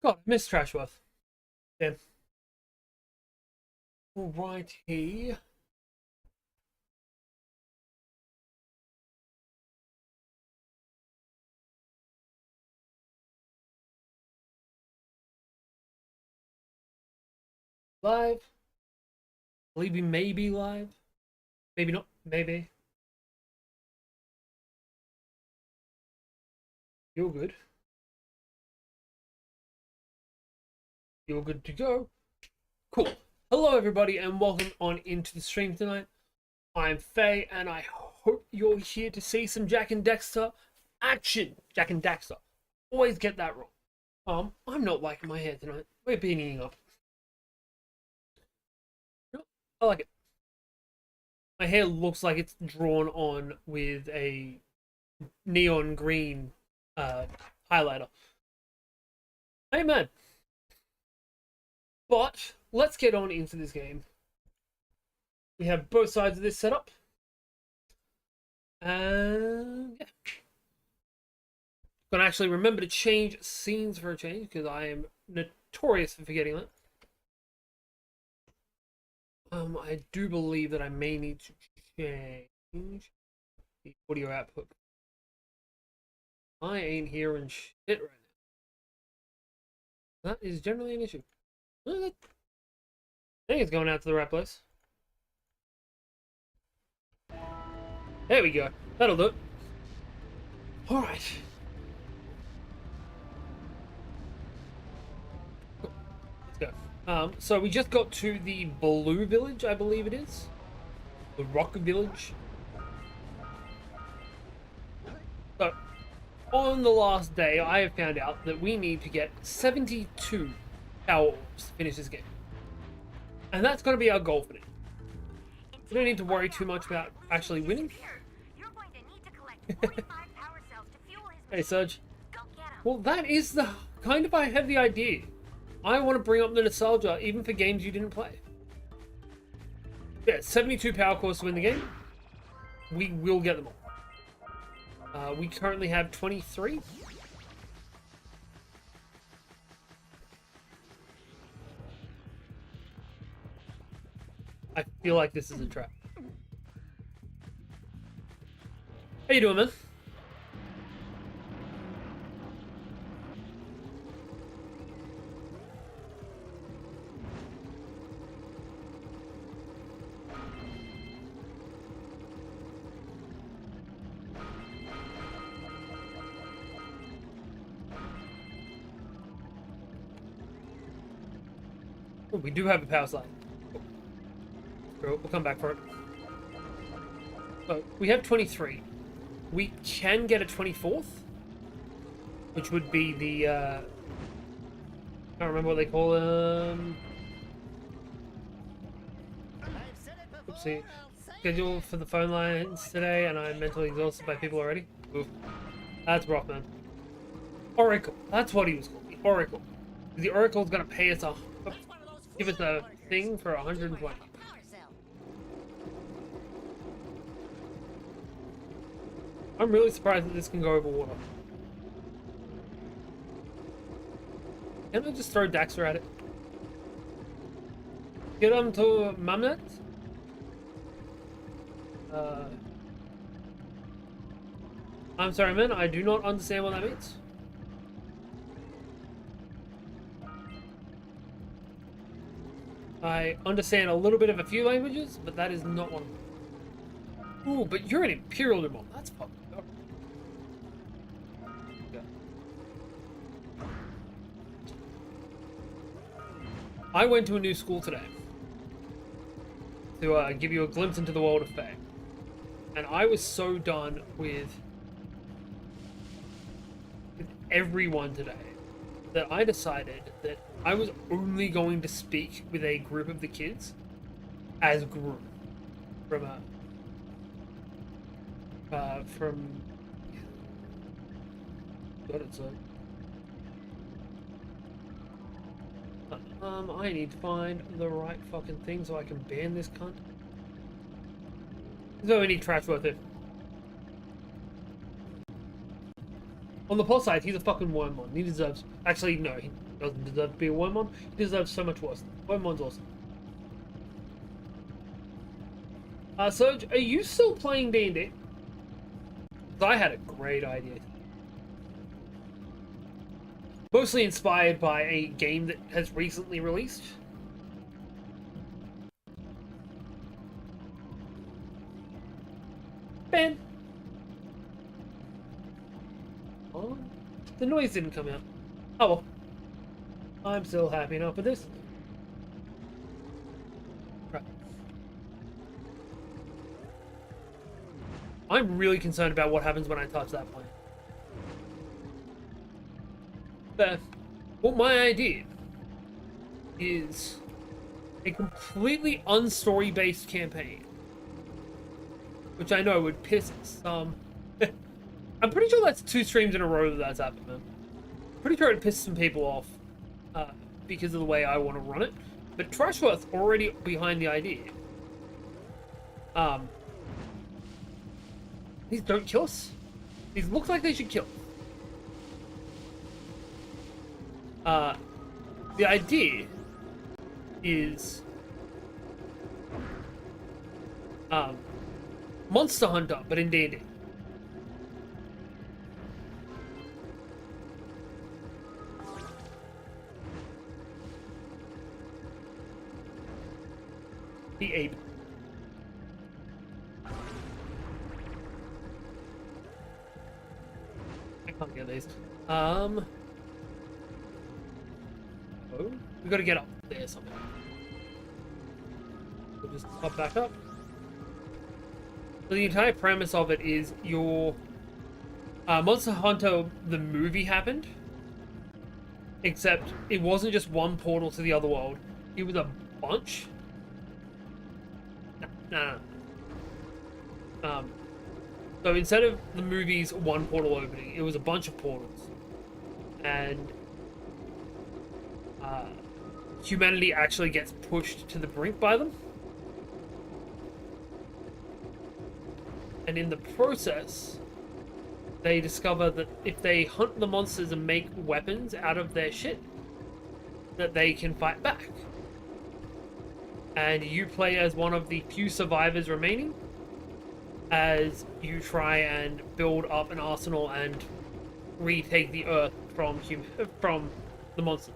God, I miss Trashworth. Damn. Alrighty. Live. I believe we may be live. Maybe not. Maybe. You're good. You're good to go. Cool. Hello, everybody, and welcome on into the stream tonight. I'm Faye, and I hope you're here to see some Jak and Daxter action. Jak and Daxter. Always get that wrong. I'm not liking my hair tonight. We're beaning up. I like it. My hair looks like it's drawn on with a neon green highlighter. I ain't mad. But let's get on into this game. We have both sides of this set up. And yeah. Gonna actually remember to change scenes for a change because I am notorious for forgetting that. I do believe that I may need to change the audio output. I ain't hearing shit right now. That is generally an issue. I think it's going out to the right place. There we go. That'll do it. Alright. Let's go. So we just got to the Blue Village, I believe it is. The Rock Village. So, on the last day, I have found out that we need to get 72 power orbs to finish this game. And that's going to be our goal for it. We don't need to worry too much about actually winning. Hey, Serge. Well, that is the kind of I have the idea. I want to bring up the nostalgia even for games you didn't play. Yeah, 72 power cores to win the game. We will get them all. We currently have 23. I feel like this is a trap. How you doing, man? Oh, we do have a power slide. We'll come back for it. So, we have 23. We can get a 24th, which would be the, I can't remember what they call them. Oopsie. Schedule for the phone lines today, and I'm mentally exhausted by people already. Oof. That's rough, man. Oracle. That's what he was called. The Oracle. The Oracle's gonna pay us give us a thing for 120. I'm really surprised that this can go over water. Can I just throw Daxter at it? Get him to Mamnet? I'm sorry, man. I do not understand what that means. I understand a little bit of a few languages, but that is not one of them. Ooh, but you're an Imperial Demon. That's fucking dope. Yeah. I went to a new school today to give you a glimpse into the world of Fae. And I was so done with everyone today that I decided that I was only going to speak with a group of the kids as group from got it, so I need to find the right fucking thing so I can ban this cunt. There's no any trash worth it. On the plus side, he's a fucking wormmon. He deserves. Actually, no. Doesn't deserve to be a Wormmon. He deserves so much worse. Wormmon's awesome. Serge, are you still playing D&D? Because I had a great idea. Mostly inspired by a game that has recently released. Ben! Oh, the noise didn't come out. Oh well. I'm still happy enough with this. Right. I'm really concerned about what happens when I touch that plant. But what my idea is a completely unstory-based campaign, which I know would piss some. I'm pretty sure that's 2 streams in a row that's happened, man. Pretty sure it pissed some people off because of the way I want to run it. But Trashworth's already behind the idea. These don't kill us. These look like they should kill. The idea is Monster Hunter, but in D&D. The ape. I can't get these. Oh, we gotta get up there somehow. We'll just pop back up. So the entire premise of it is your Monster Hunter the movie happened, except it wasn't just one portal to the other world; it was a bunch. No. So instead of the movie's one portal opening, it was a bunch of portals, and humanity actually gets pushed to the brink by them. And in the process, they discover that if they hunt the monsters and make weapons out of their shit, that they can fight back. And you play as one of the few survivors remaining, as you try and build up an arsenal and retake the Earth from the monsters.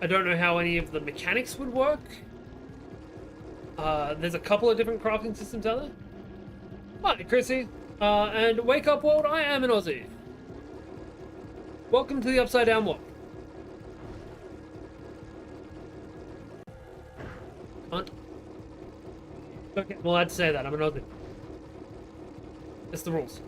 I don't know how any of the mechanics would work. There's a couple of different crafting systems out there. Hi, Chrissy. And wake up world, I am an Aussie. Welcome to the Upside Down world. Hunt. Okay, I'm allowed to say that, I'm an Aussie. It's the rules.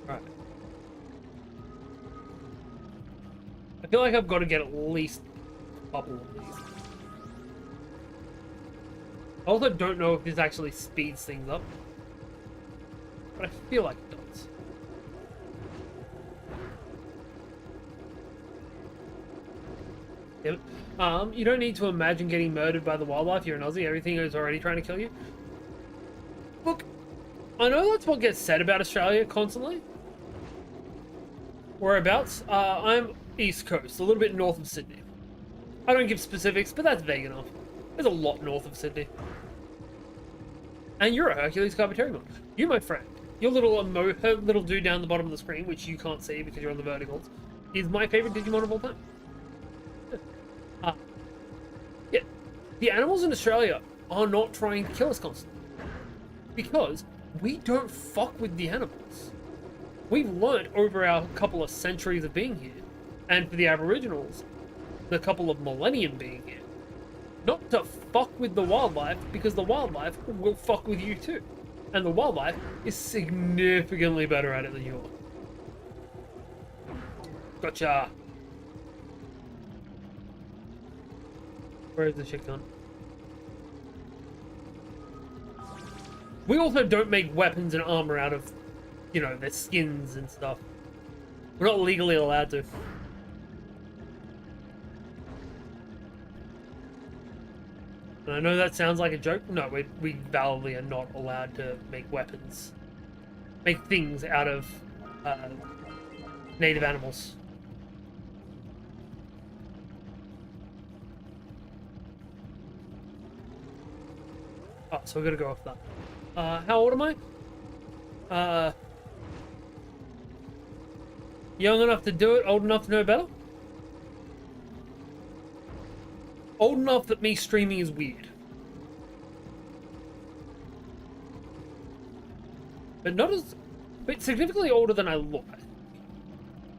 Alright. I feel like I've got to get at least a couple of these. I also don't know if this actually speeds things up, but I feel like it does. Yep. You don't need to imagine getting murdered by the wildlife. You're an Aussie. Everything is already trying to kill you. Look, I know that's what gets said about Australia constantly. Whereabouts? I'm East Coast, a little bit north of Sydney. I don't give specifics, but that's vague enough. There's a lot north of Sydney. And you're a Hercules Carpetarian. You, my friend, your little little dude down the bottom of the screen, which you can't see because you're on the verticals, is my favorite Digimon of all time. Yeah, the animals in Australia are not trying to kill us constantly because we don't fuck with the animals. We've learned over our couple of centuries of being here, and for the Aboriginals, the couple of millennium being here, not to fuck with the wildlife, because the wildlife will fuck with you too. And the wildlife is significantly better at it than you are. Gotcha. Where is the shit gun? We also don't make weapons and armor out of, you know, their skins and stuff. We're not legally allowed to. And I know that sounds like a joke. No, we validly are not allowed to make weapons. Make things out of native animals. Oh, so we're gonna go off that. How old am I? Young enough to do it, old enough to know better? Old enough that me streaming is weird. But not as... But significantly older than I look.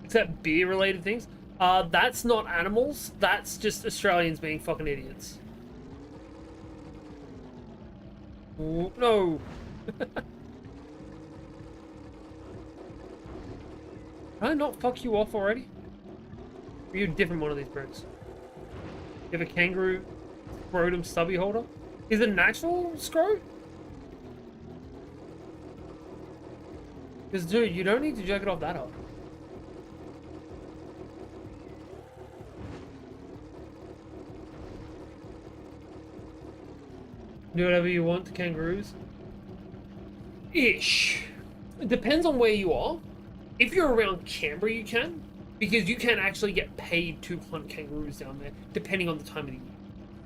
Except beer-related things. That's not animals. That's just Australians being fucking idiots. Ooh, no! Can I not fuck you off already? Are you a different one of these bricks? You have a kangaroo scrotum stubby holder? Is it natural scrot? Because, dude, you don't need to jerk it off that hard. Do whatever you want to kangaroos. Ish. It depends on where you are. If you're around Canberra, you can. Because you can actually get paid to hunt kangaroos down there, depending on the time of the year.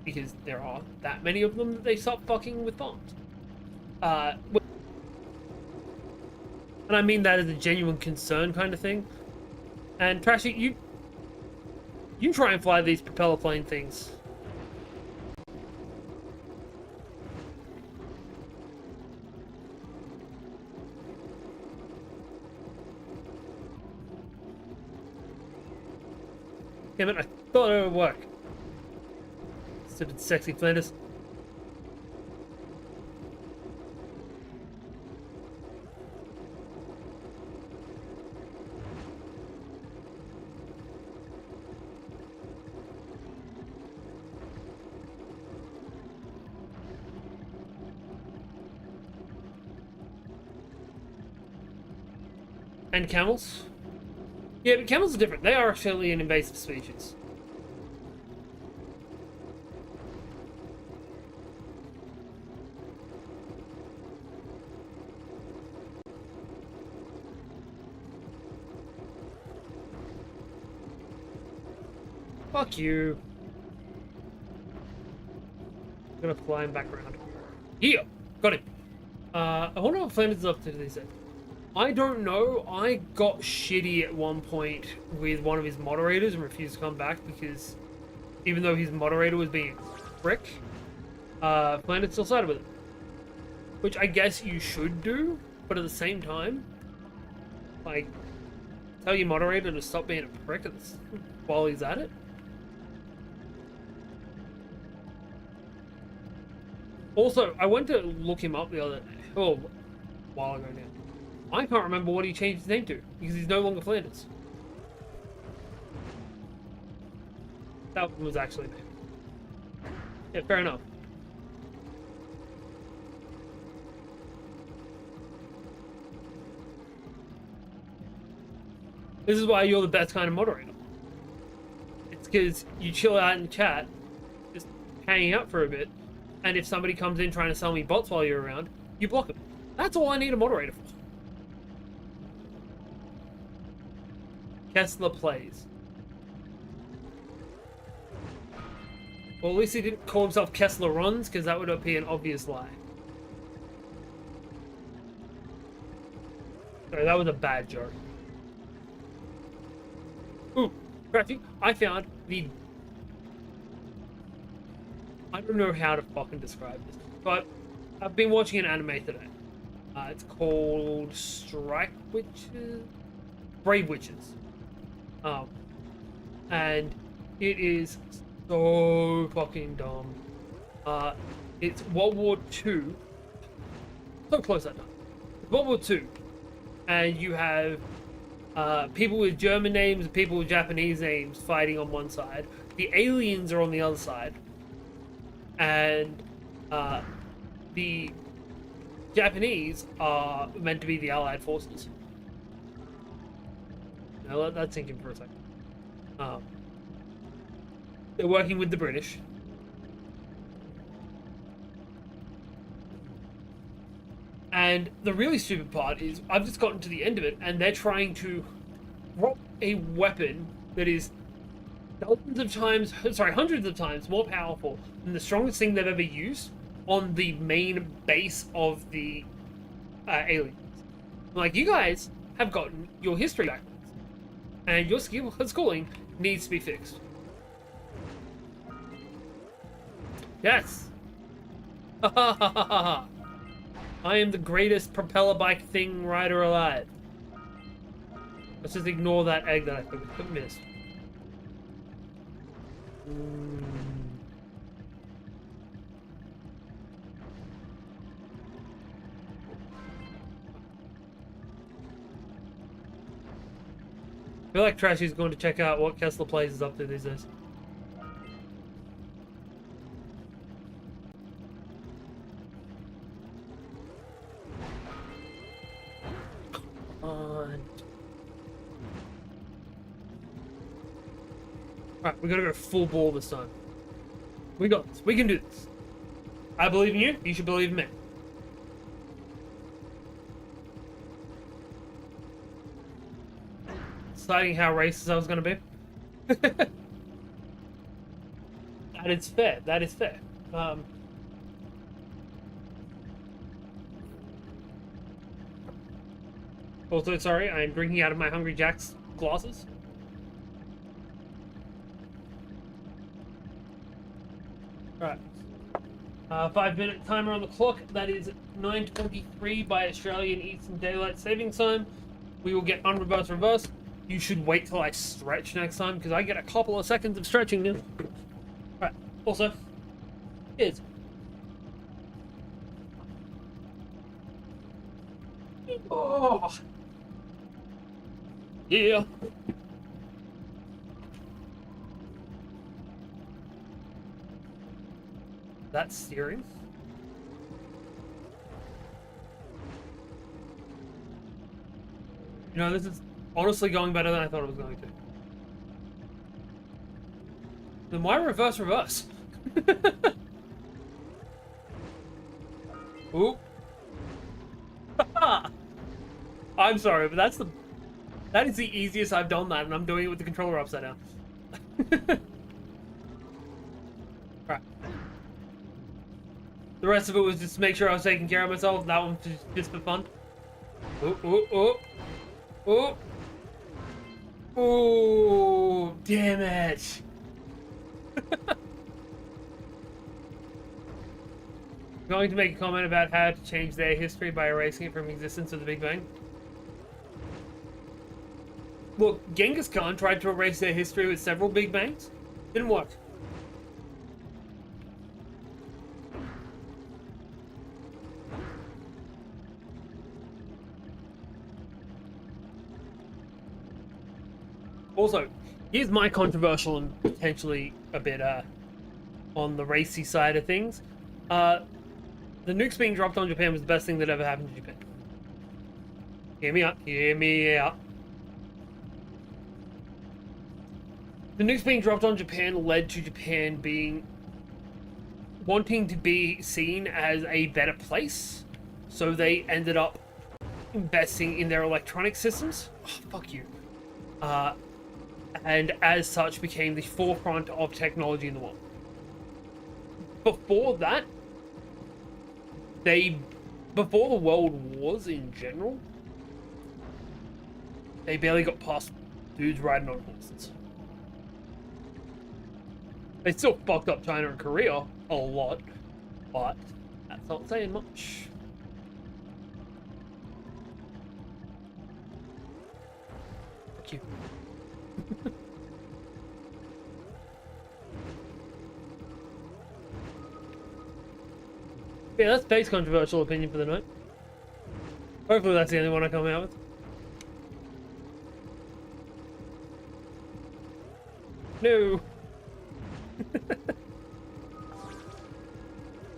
Because there are that many of them that they start fucking with farms. And I mean that as a genuine concern kind of thing. And Trashy, you try and fly these propeller plane things. Damn it, I thought it would work. Stupid sexy Flanders. And camels? Yeah, but camels are different. They are actually an invasive species. Fuck you. I'm gonna fly him back around. Here! Got him. I wonder what Flanders is up to these days. I don't know. I got shitty at one point with one of his moderators and refused to come back because even though his moderator was being a prick, Flanders still sided with him. Which I guess you should do, but at the same time, like, tell your moderator to stop being a prick while he's at it. Also, I went to look him up the other day, a while ago now. I can't remember what he changed his name to, because he's no longer Flanders. That was actually me. Yeah, fair enough. This is why you're the best kind of moderator. It's because you chill out in the chat, just hanging out for a bit, and if somebody comes in trying to sell me bots while you're around, you block them. That's all I need a moderator for. Kessler plays. Well, at least he didn't call himself Kessler runs, because that would be an obvious lie. Sorry, that was a bad joke. Ooh, Crafty, I found the... I don't know how to fucking describe this, but I've been watching an anime today. It's called Strike Witches? Brave Witches. And it is so fucking dumb. It's World War II. So close that time. World War II. And you have people with German names and people with Japanese names fighting on one side. The aliens are on the other side. And the Japanese are meant to be the Allied forces. Now let that sink in for a second. They're working with the British. And the really stupid part is I've just gotten to the end of it and they're trying to drop a weapon that is hundreds of times more powerful than the strongest thing they've ever used on the main base of the aliens. Like, you guys have gotten your history backwards, and your schooling needs to be fixed. Yes. I am the greatest propeller bike thing rider alive. Let's just ignore that egg that I missed. I feel like Trashy's going to check out what Kessler Plays is up to these days. Alright, we gotta go full ball this time. We got this. We can do this. I believe in you. You should believe in me. Deciding how racist I was gonna be. That is fair. That is fair. Also, sorry, I am drinking out of my Hungry Jack's glasses. Right. 5-minute timer on the clock. That is 9:23 by Australian Eastern Daylight Saving Time. We will get unreverse reverse. You should wait till I stretch next time because I get a couple of seconds of stretching now. Right. Also, here's. Oh. Yeah. That's steering. You know, this is honestly going better than I thought it was going to. Then why reverse? Ooh. I'm sorry, but that is the easiest I've done that, and I'm doing it with the controller upside down. Right. The rest of it was just to make sure I was taking care of myself. That one was just for fun. Ooh, ooh, ooh. Ooh. Ooh, damn it. Going to make a comment about how to change their history by erasing it from existence of the Big Bang. Look, Genghis Khan tried to erase their history with several Big Bangs. Didn't work. Also, here's my controversial and potentially a bit on the racy side of things. The nukes being dropped on Japan was the best thing that ever happened to Japan. Hear me out. Hear me out. The nukes being dropped on Japan led to Japan wanting to be seen as a better place. So they ended up investing in their electronic systems. Oh, fuck you. And as such became the forefront of technology in the world. Before that, before the world wars in general, they barely got past dudes riding on horses. They still fucked up China and Korea a lot, but that's not saying much. Fuck you. Yeah, that's Fate's controversial opinion for the night. Hopefully that's the only one I come out with. No.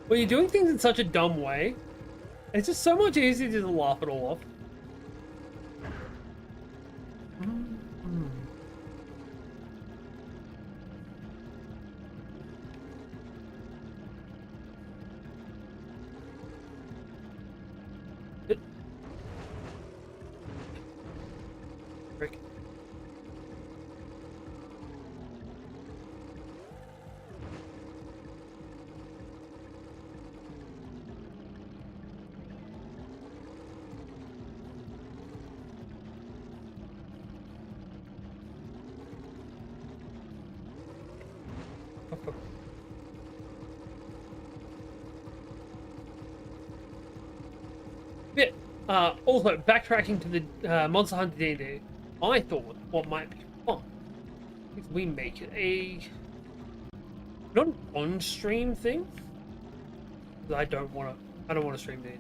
When you're doing things in such a dumb way, it's just so much easier to just laugh it all off. Frick. Yeah. Also, backtracking to the Monster Hunter D&D, I thought what might be fun is we make it a not an on-stream thing. I don't want to. I don't want to stream D&D.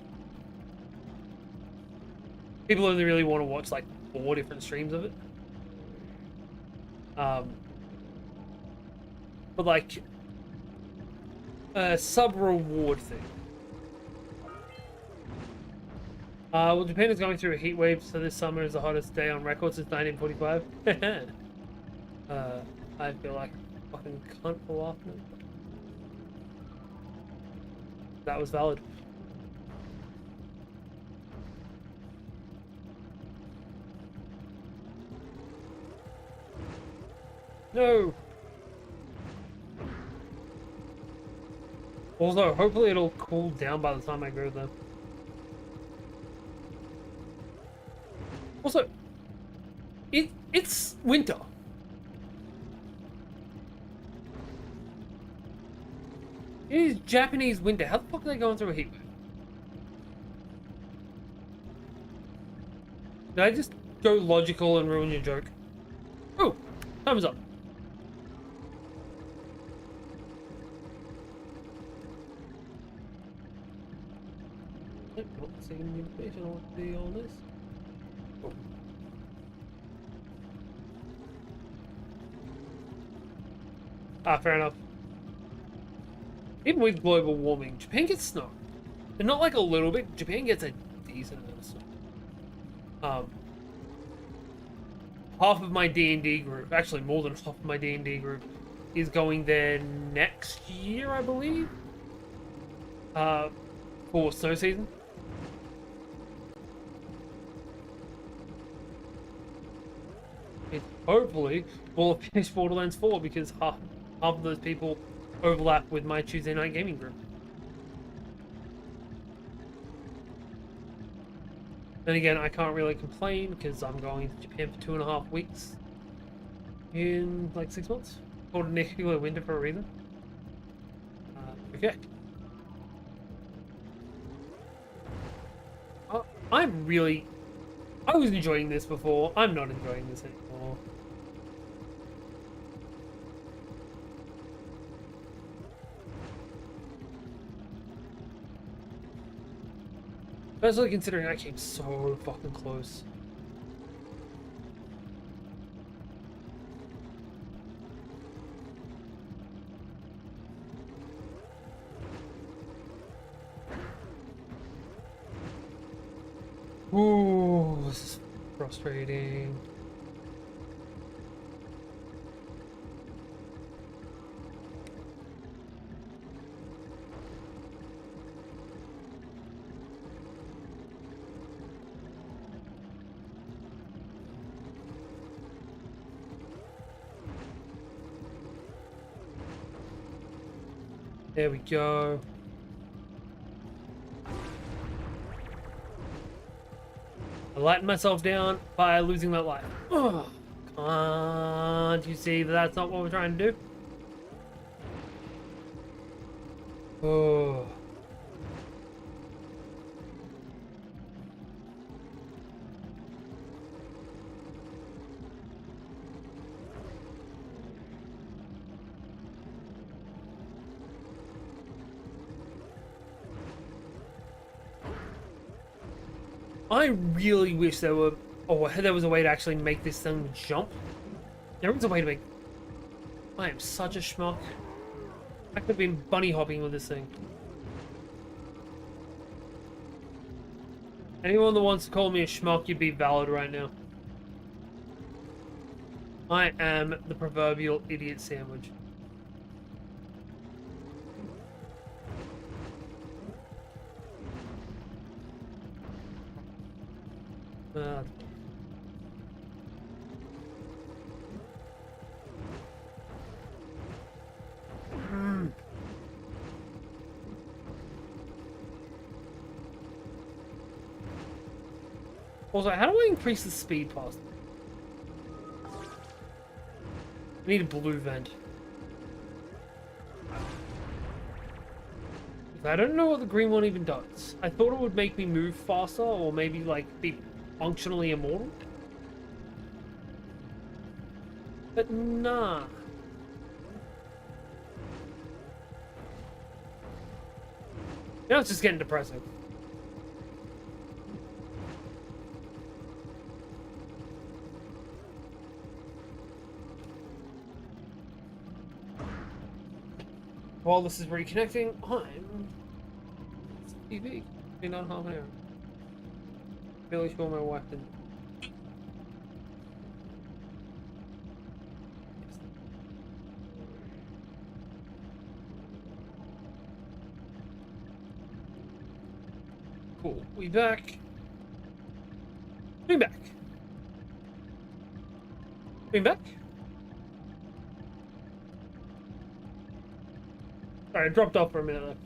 People only really want to watch like 4 different streams of it. But like a sub-reward thing. Well, Japan is going through a heat wave, so this summer is the hottest day on record since 1945. I feel like a fucking cunt for laughing. That was valid. No! Also, hopefully it'll cool down by the time I go there. Also, it's winter. It is Japanese winter. How the fuck are they going through a heat wave? Did I just go logical and ruin your joke? Oh, time's up. Not seeing the invitation. I want to see all this. Oh. Ah, fair enough. Even with global warming, Japan gets snow. And not like a little bit, Japan gets a decent amount of snow. Half of my D&D group, actually more than half of my D&D group, is going there next year, I believe. For snow season. It hopefully will finish Borderlands 4 because half of those people overlap with my Tuesday night gaming group. Then again, I can't really complain because I'm going to Japan for 2.5 weeks in like 6 months. Called a nuclear winter for a reason. Okay. I was enjoying this before. I'm not enjoying this anymore. Especially considering I came so fucking close. Ooh, this is frustrating. There we go. I lightened myself down by losing that life. Ugh. Can't you see that that's not what we're trying to do? Oh. I really wish there were, or there was a way to actually make this thing jump. There is a way to make. I am such a schmuck. I could have been bunny hopping with this thing. Anyone that wants to call me a schmuck, you'd be valid right now. I am the proverbial idiot sandwich. Also, how do I increase the speed past? I need a blue vent. I don't know what the green one even does. I thought it would make me move faster or maybe like be functionally immortal. But nah. Now it's just getting depressing. While this is reconnecting, I'm TV. Been on half an hour. Really sure my wife didn't. Cool. We back. We back. We back. Sorry, I dropped off for a minute though.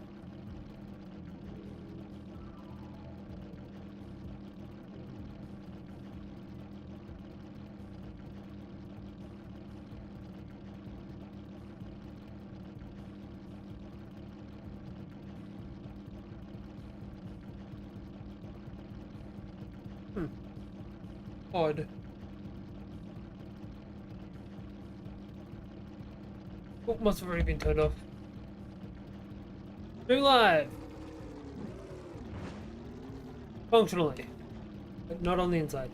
Odd. Oh, must have already been turned off. Stream live! Functionally. But not on the inside.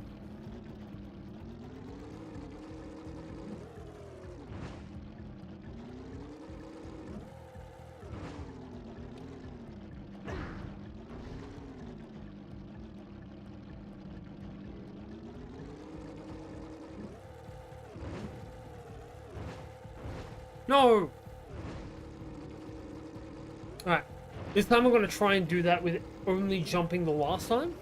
No! Alright. This time I'm going to try and do that with only jumping the last time.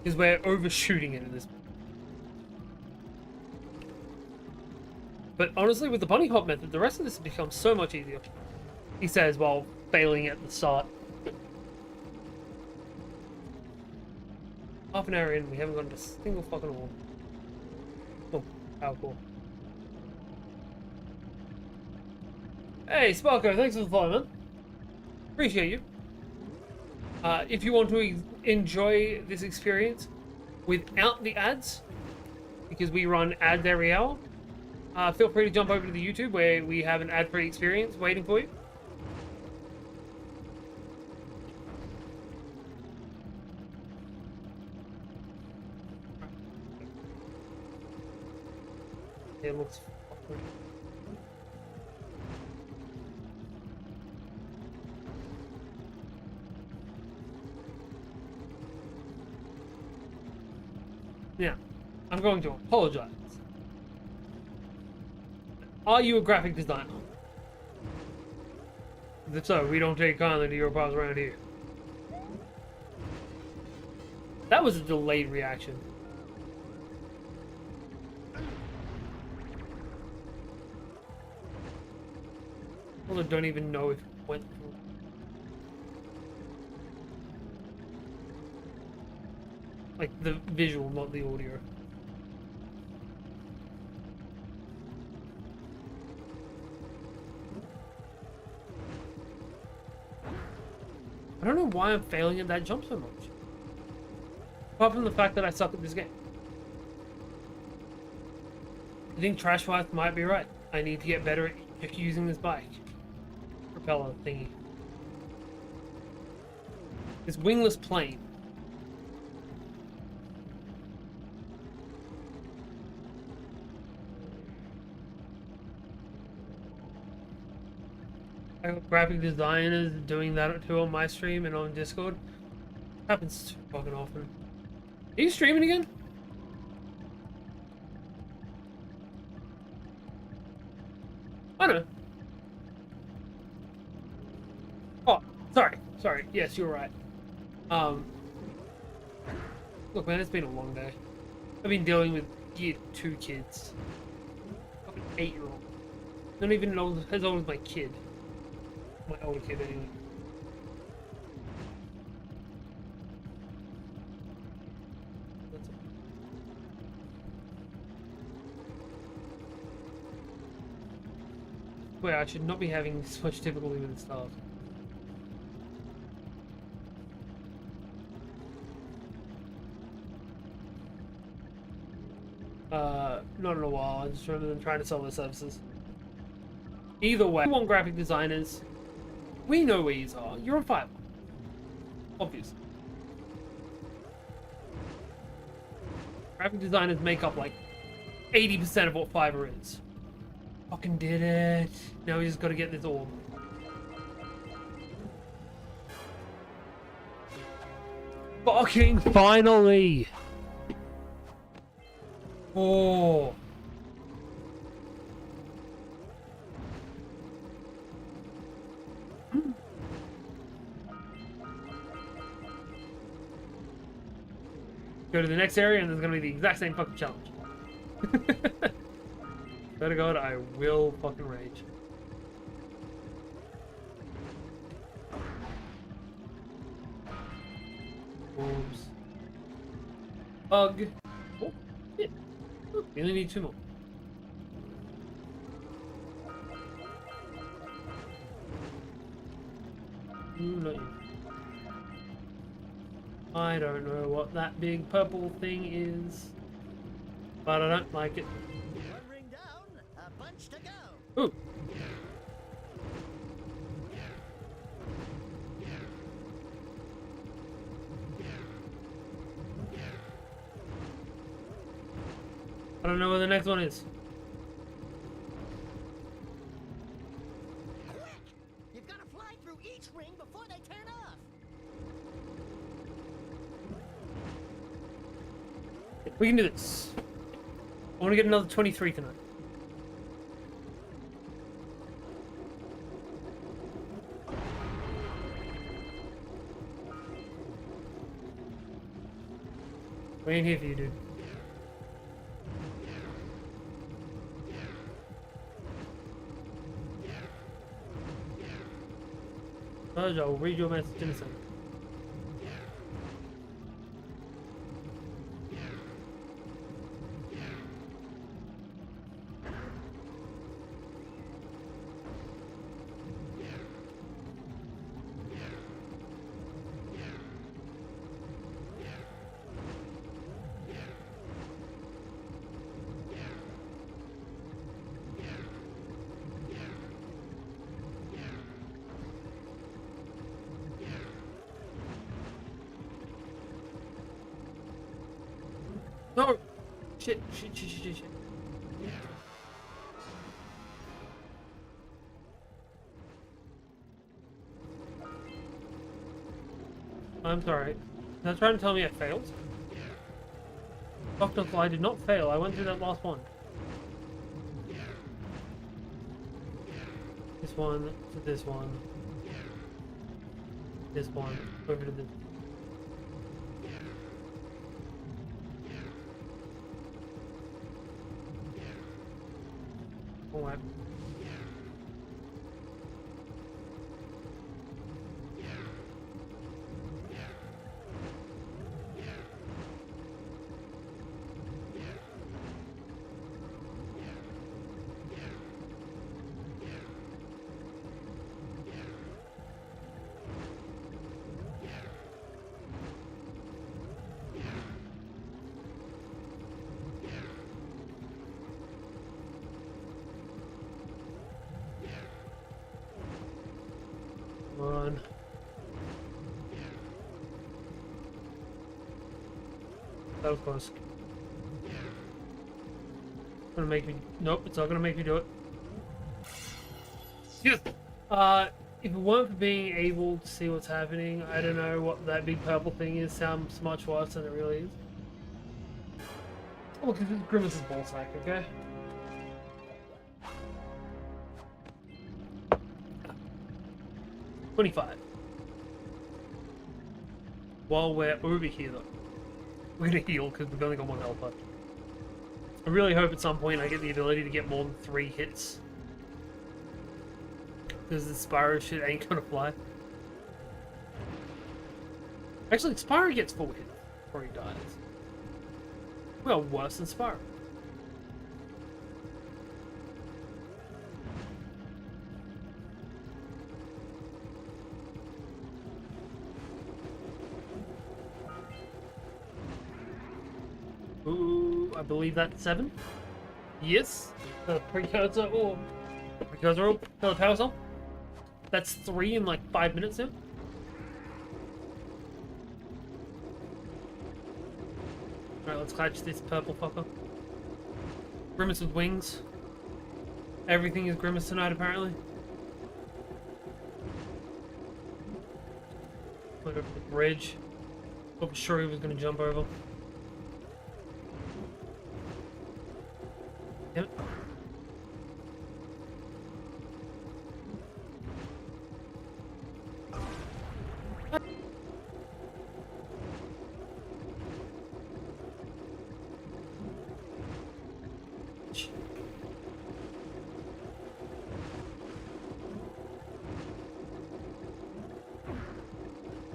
Because we're overshooting it at this point. But honestly, with the bunny hop method, the rest of this becomes so much easier. He says while failing at the start. Half an hour in, we haven't gotten a single fucking wall. Oh, how cool. Hey, Sparko, thanks for the follow, man. Appreciate you. If you want to enjoy this experience without the ads, because we run ads every hour, feel free to jump over to the YouTube where we have an ad-free experience waiting for you. It looks fucking... Now, I'm going to apologize. Are you a graphic designer? If so, we don't take kindly to your pause around here. That was a delayed reaction. Well, I don't even know if it went through. Like the visual, not the audio. I don't know why I'm failing at that jump so much. Apart from the fact that I suck at this game. I think Trashwife might be right. I need to get better at using this bike. Propeller thingy. This wingless plane. I got graphic designers doing that too on my stream and on Discord. Happens too fucking often. Are you streaming again? I don't know. Oh, sorry. Yes, you're right. Look, man, it's been a long day. I've been dealing with year 2 kids. Fucking 8-year-old. Not even as old as my kid. My older kid, anyway. Wait, I should not be having this much difficulty with the stars. Not in a while. I just remember them trying to sell their services. Either way, we want graphic designers. We know where you are. You're on Fiverr. Obviously. Graphic designers make up like 80% of what Fiverr is. Fucking did it. Now we just gotta get this orb. Fucking finally! Oh. Go to the next area and there's gonna be the exact same fucking challenge. Swear to God, I will fucking rage. Orbs. Bug. Oh, yeah. Oh, we only need 2 more. Ooh, not you. I don't know what that big purple thing is, but I don't like it. One ring down, a bunch to go. Ooh. I don't know where the next one is. Quick! You've got to fly through each ring before they turn off. We can do this. I want to get another 23 tonight. We ain't here for you, dude. I'll read your message in a second. No! Shit. I'm sorry. That's trying to tell me I failed? Dr. I did not fail. I went through that last one. This one to this one. This one. Over to this. Alright. Come on. That was close. Gonna make me. Nope, it's not gonna make me do it. Yes! If it weren't for being able to see what's happening, I don't know what that big purple thing is. Sounds much worse than it really is. Oh, because it's Grimace's ball sack, okay? $25. While we're over here, though, we're gonna heal because we've only got 1 health left. I really hope at some point I get the ability to get more than 3 hits. Because the Spyro shit ain't gonna fly. Actually, Spyro gets 4 hits before he dies. Well, worse than Spyro. Ooh, I believe that's 7. Yes. The precursor or precursor orb for the power cell. That's 3 in like 5 minutes now. Alright, let's catch this purple fucker. Grimace with wings. Everything is Grimace tonight, apparently. Went over the bridge. I was sure he was going to jump over. Yep.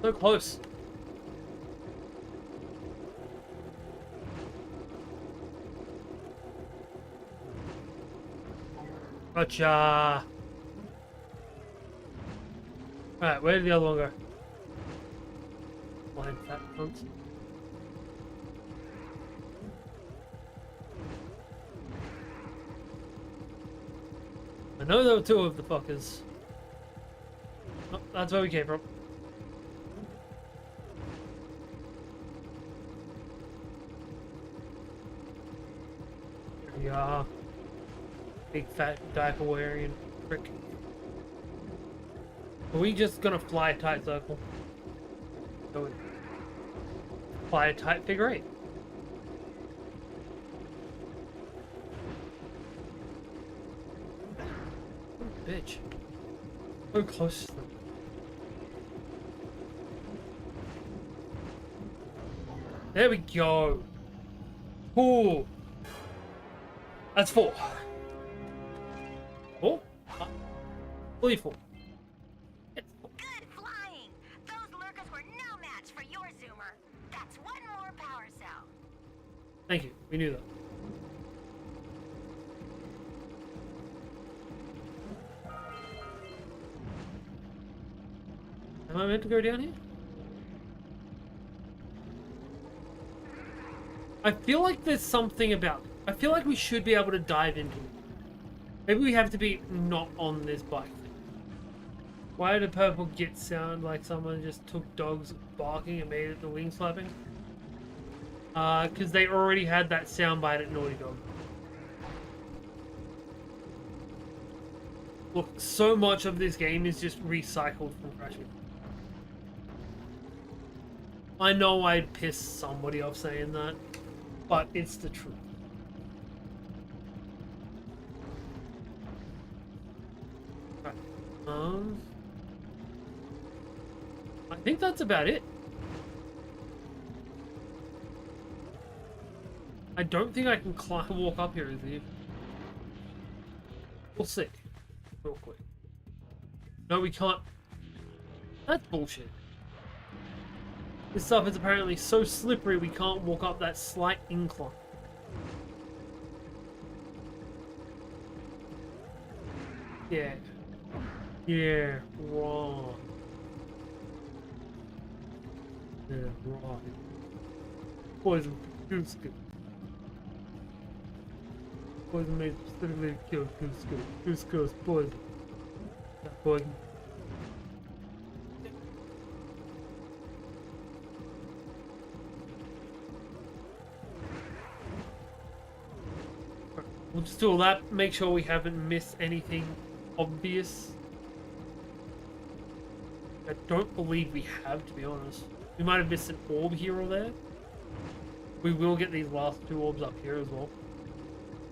So close. Gotcha. Alright, where did the other one go? Blind fat cunts. I know there were 2 of the fuckers. Oh, that's where we came from. Here we are. Big fat diaper wearing prick. Are we just gonna fly a tight circle? Go in. Fly a tight figure 8. Oh, bitch. So close to them. There we go. Cool. That's 4. 4? Fully 4. Good flying! Those lurkers were no match for your zoomer. That's 1 more power cell. Thank you. We knew that. Am I meant to go down here? I feel like there's something about... I feel like we should be able to dive into it. Maybe we have to be not on this bike thing. Why did Purple Git sound like someone just took dogs barking and made it the wing slapping? Because they already had that soundbite at Naughty Dog. Look, so much of this game is just recycled from Crash Bandicoot. I know I'd piss somebody off saying that, but it's the truth. Right. I think that's about it. I don't think I can walk up here, is it? We'll see. Real quick. No, we can't. That's bullshit. This stuff is apparently so slippery we can't walk up that slight incline. Yeah. Yeah, right. Yeah, right. Poison goose good. Poison made specifically to kill goose good. Goose goes poison. That poison. We'll just do all that, make sure we haven't missed anything obvious. I don't believe we have, to be honest. We might have missed an orb here or there. We will get these last 2 orbs up here as well.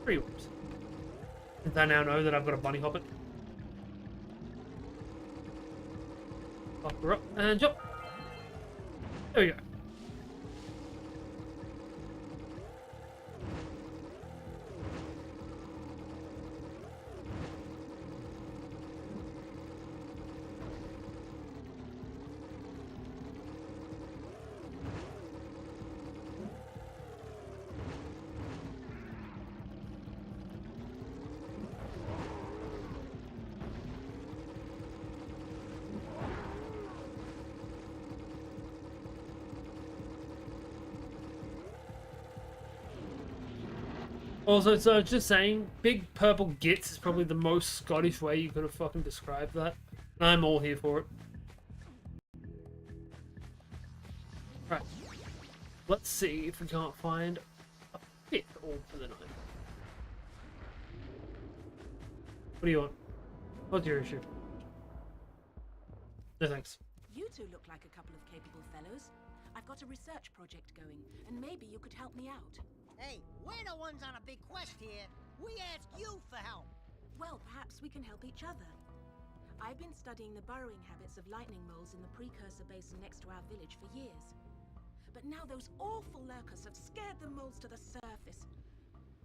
3 orbs. Since I now know that I've got a bunny hop it. Up her up and jump. There we go. Also, so just saying, big purple gits is probably the most Scottish way you could have fucking described that. And I'm all here for it. Right. Let's see if we can't find a fifth orb for the night. What do you want? What's your issue? No thanks. You two look like a couple of capable fellows. I've got a research project going, and maybe you could help me out. Hey, we're the ones on a big quest here. We ask you for help. Well, perhaps we can help each other. I've been studying the burrowing habits of lightning moles in the precursor basin next to our village for years. But now those awful lurkers have scared the moles to the surface.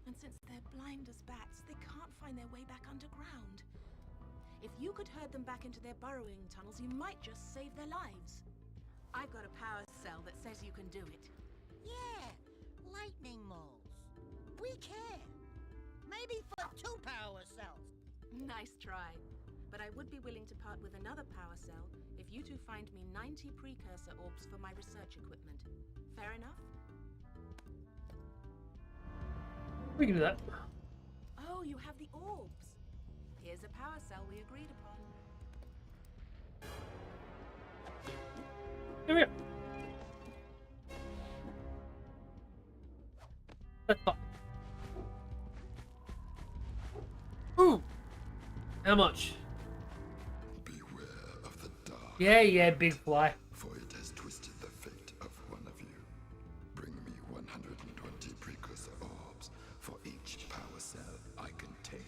And since they're blind as bats, they can't find their way back underground. If you could herd them back into their burrowing tunnels, you might just save their lives. I've got a power cell that says you can do it. Yeah, lightning moles. We care. Maybe for 2 power cells. Nice try. But I would be willing to part with another power cell if you two find me 90 precursor orbs for my research equipment. Fair enough? We can do that. Oh, you have the orbs. Here's a power cell we agreed upon. Here we go. That's fine. Ooh! How much? Beware of the dark, Yeah, big fly. for it has twisted the fate of one of you. Bring me 120 precursor orbs for each power cell I contain.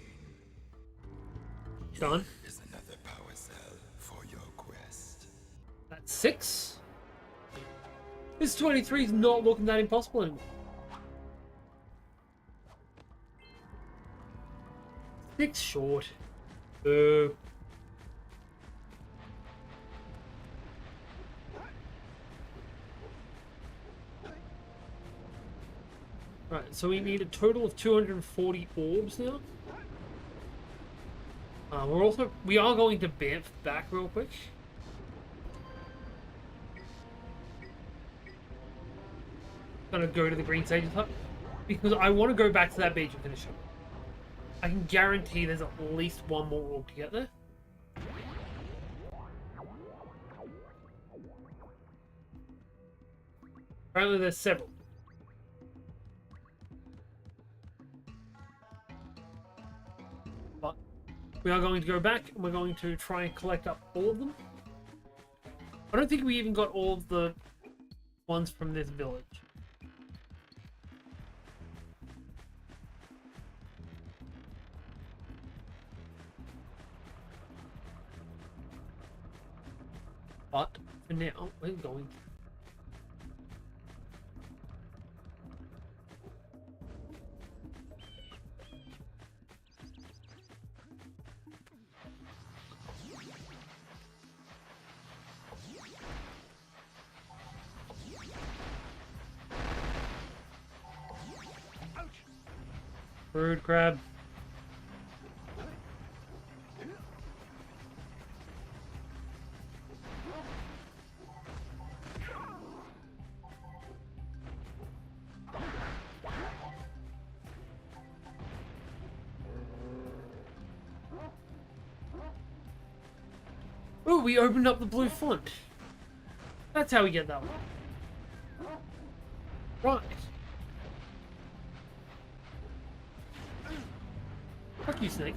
Done. Is another power cell for your quest. That's 6. This 23 is not looking that impossible anymore. 6 short. Boo. Right, so we need a total of 240 orbs now. We are going to Banff back real quick. Gonna go to the Green Sage's hut because I want to go back to that beach and finish it. I can guarantee there's at least one more orb to get there. Apparently there's several. But we are going to go back and we're going to try and collect up all of them. I don't think we even got all of the ones from this village. But for now, we're going to. Rude crab. Ooh, we opened up the blue font. That's how we get that one. Right. Fuck you, snake.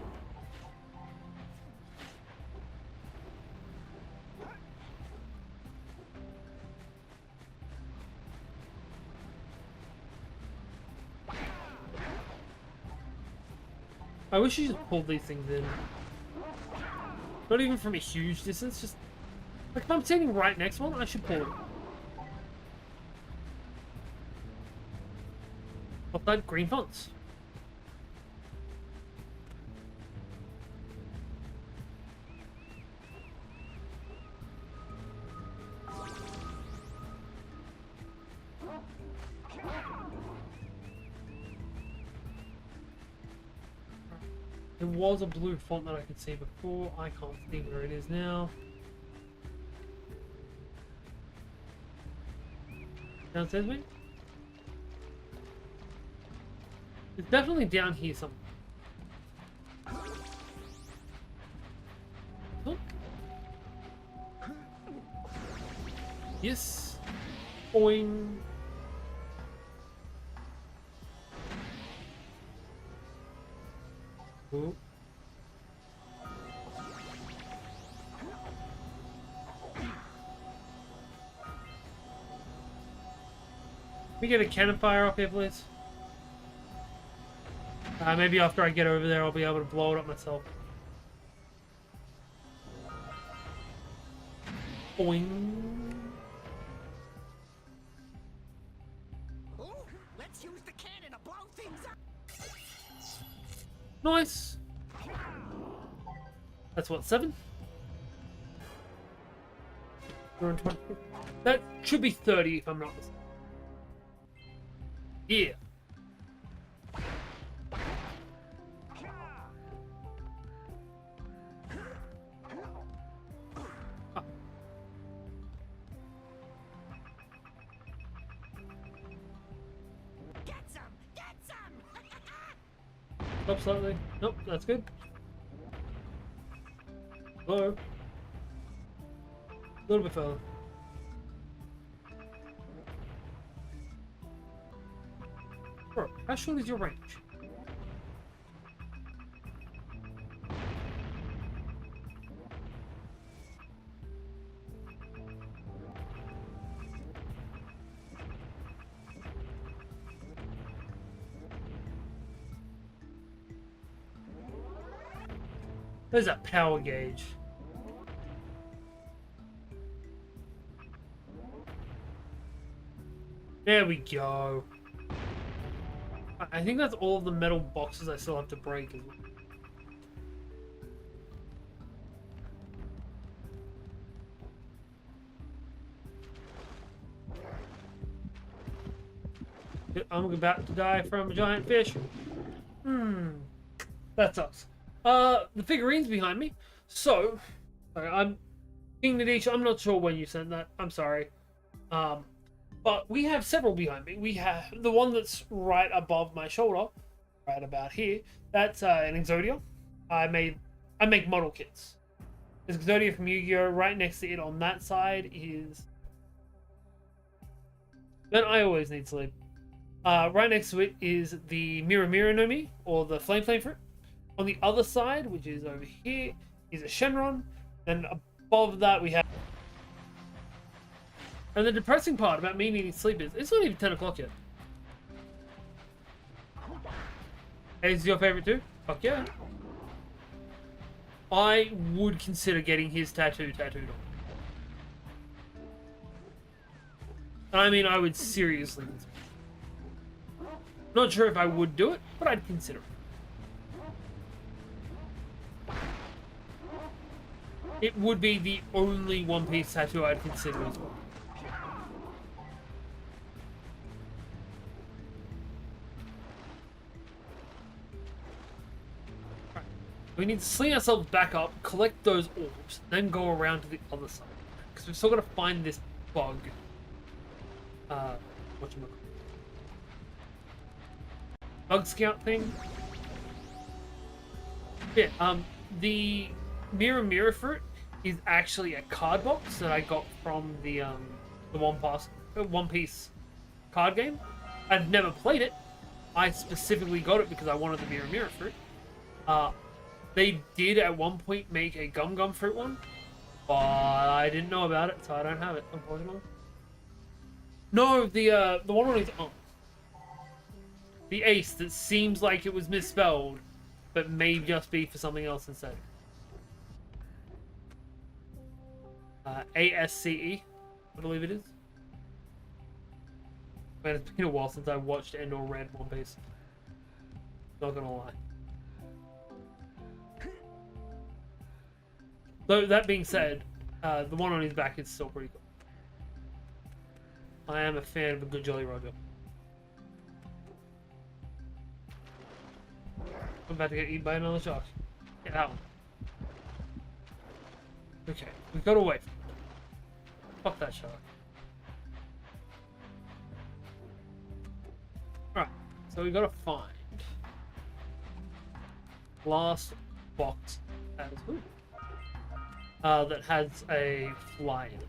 I wish you just pulled these things in. Not even from a huge distance, just... Like, if I'm standing right next to one, I should pull it. Off that green fonts. There was a blue font that I could see before. I can't see where it is now. Downstairs, mate? Is It's definitely down here somewhere. Oh. Yes. Boing. Oh. Can we get a cannon fire up here, please? Maybe after I get over there, I'll be able to blow it up myself. Boing. Ooh, let's use the cannon to blow things up. Nice. That's what, 7? 220. That should be 30 if I'm not mistaken. Yeah. Get some! Get some! Up slightly. Nope, that's good. Low. A little bit further. Bro, how short is your range? There's that power gauge. There we go. I think that's all of the metal boxes I still have to break as well. I'm about to die from a giant fish. That sucks. The figurines behind me. So, sorry, I'm King Nadisha. I'm not sure when you sent that. I'm sorry. But we have several behind me. We have the one that's right above my shoulder, right about here. That's an Exodia. I make model kits. There's Exodia from Yu-Gi-Oh! Right next to it on that side is. Then I always need sleep. Right next to it is the Mira Mira no Mi, or the Flame Flame Fruit. On the other side, which is over here, is a Shenron. Then above that we have. And the depressing part about me needing sleep is it's not even 10 o'clock yet. Hey, is your favorite too? Fuck yeah. I would consider getting his tattooed on. I mean, I would seriously consider. Not sure if I would do it, but I'd consider it. It would be the only One Piece tattoo I'd consider as well. Right. We need to sling ourselves back up, collect those orbs, then go around to the other side. Because we've still got to find this bug. Whatchamacallit? Bug scout thing. Yeah, the Mira Fruit is actually a card box that I got from the One Piece card game. I've never played it. I specifically got it because I wanted the Mira Fruit. They did at one point make a Gum Fruit one, but I didn't know about it, so I don't have it, unfortunately. No, the one on his arm. The ace that seems like it was misspelled, but may just be for something else instead. ASCE, I believe it is. Man, it's been a while since I watched and or read One Piece. Not gonna lie. Though, that being said, the one on his back is still pretty cool. I am a fan of a good Jolly Roger. I'm about to get eaten by another shark. Get out. Okay, we've got to wait. Fuck that shark. Alright, so we got to find last box has that has a fly in it.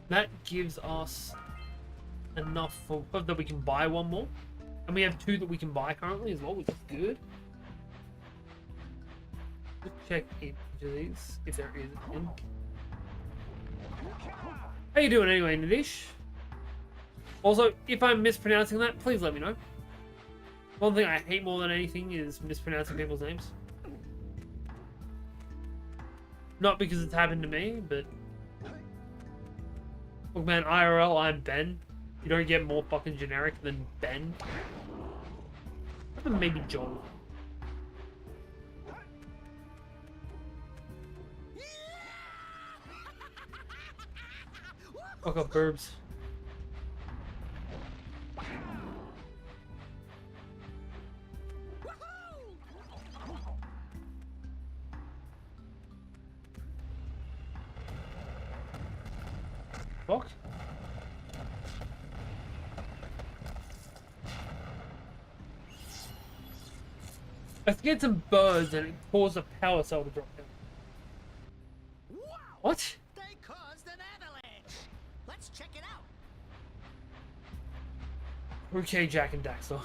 That gives us enough for that we can buy one more, and we have 2 that we can buy currently as well, which is good. Let's check each of these if there is one. How you doing anyway, Nadish? Also, if I'm mispronouncing that, please let me know. One thing I hate more than anything is mispronouncing people's names. Not because it's happened to me, but... Look man, IRL, I'm Ben. You don't get more fucking generic than Ben. Maybe John. Fuck up, burbs. Fuck. Let's get some birds and cause a power cell to drop down. Wow! What? They caused an avalanche. Let's check it out. Okay, Jak and Daxter.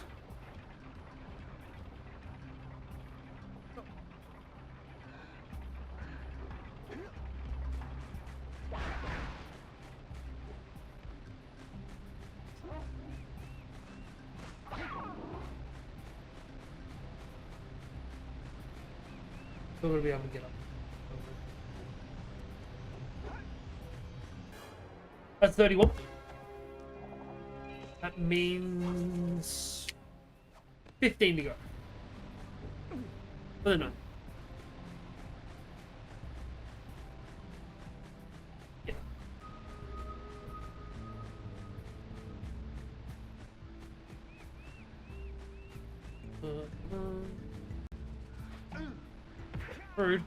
Still gonna be able to get up. That's 31. That means 15 to go. For the 9. Yeah. Rude.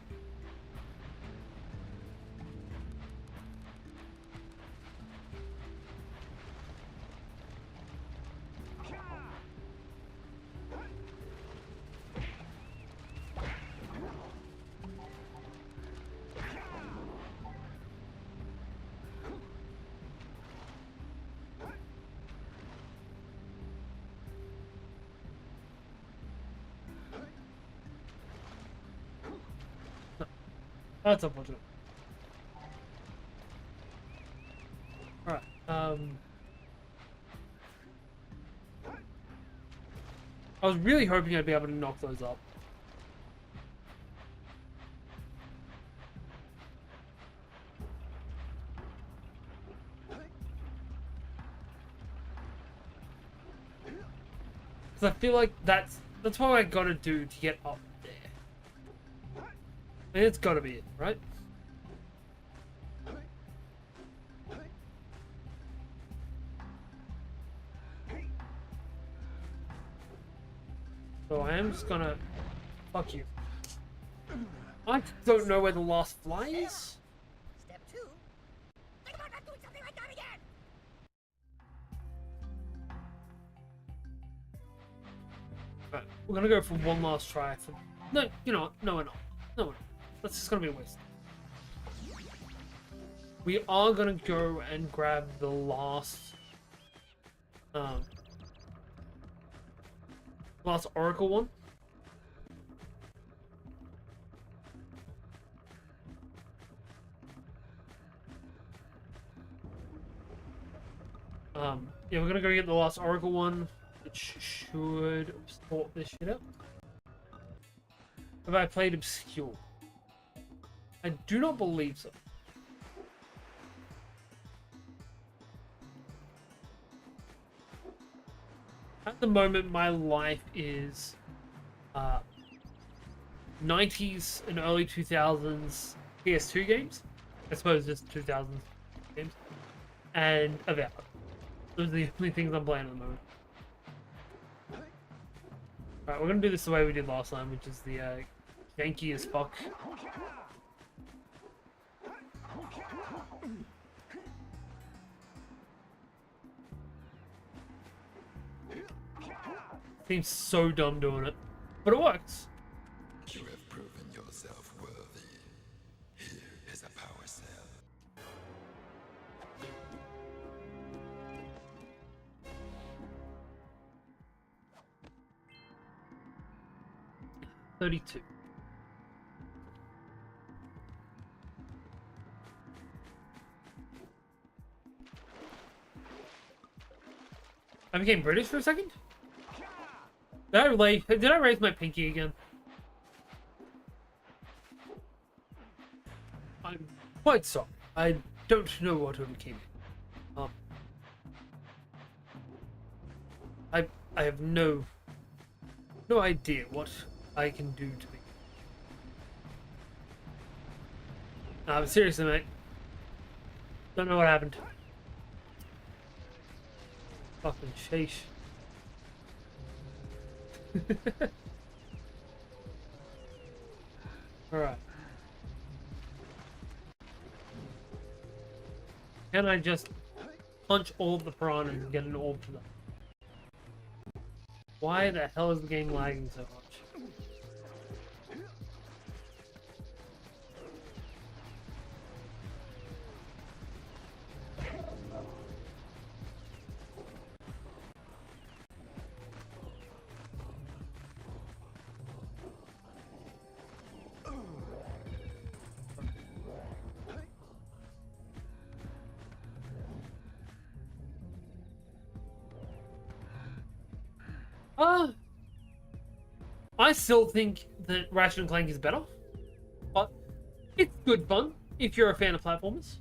That's unfortunate. Alright, I was really hoping I'd be able to knock those up. Because I feel like that's what I gotta do to get up there. I mean, it's gotta be it, right? So I am just gonna... Fuck you. I don't know where the last fly is. Step 2. Think about not doing something like that again. Right, we're gonna go for one last try for... No, you know what? No, we're not. No, we're not. That's just gonna be a waste. We are gonna go and grab the last... last Oracle one. Yeah, we're gonna go get the last Oracle one, which should sort this shit out. Have I played Obscure? I do not believe so. At the moment, my life is 90s and early 2000s PS2 games. I suppose just 2000s games. And Avowed. Those are the only things I'm playing at the moment. Alright, we're gonna do this the way we did last time, which is the janky as fuck. Seems so dumb doing it, but it works. 32. I became British for a second? Did I raise my pinky again? I'm quite sorry. I don't know what overcame me. I have no idea what I can do to be. But seriously, mate. Don't know what happened. Fucking sheesh. Alright. Can I just punch all of the piranhas and get an orb for them? Why the hell is the game lagging so much? I still think that Ratchet and Clank is better, but it's good fun if you're a fan of platformers.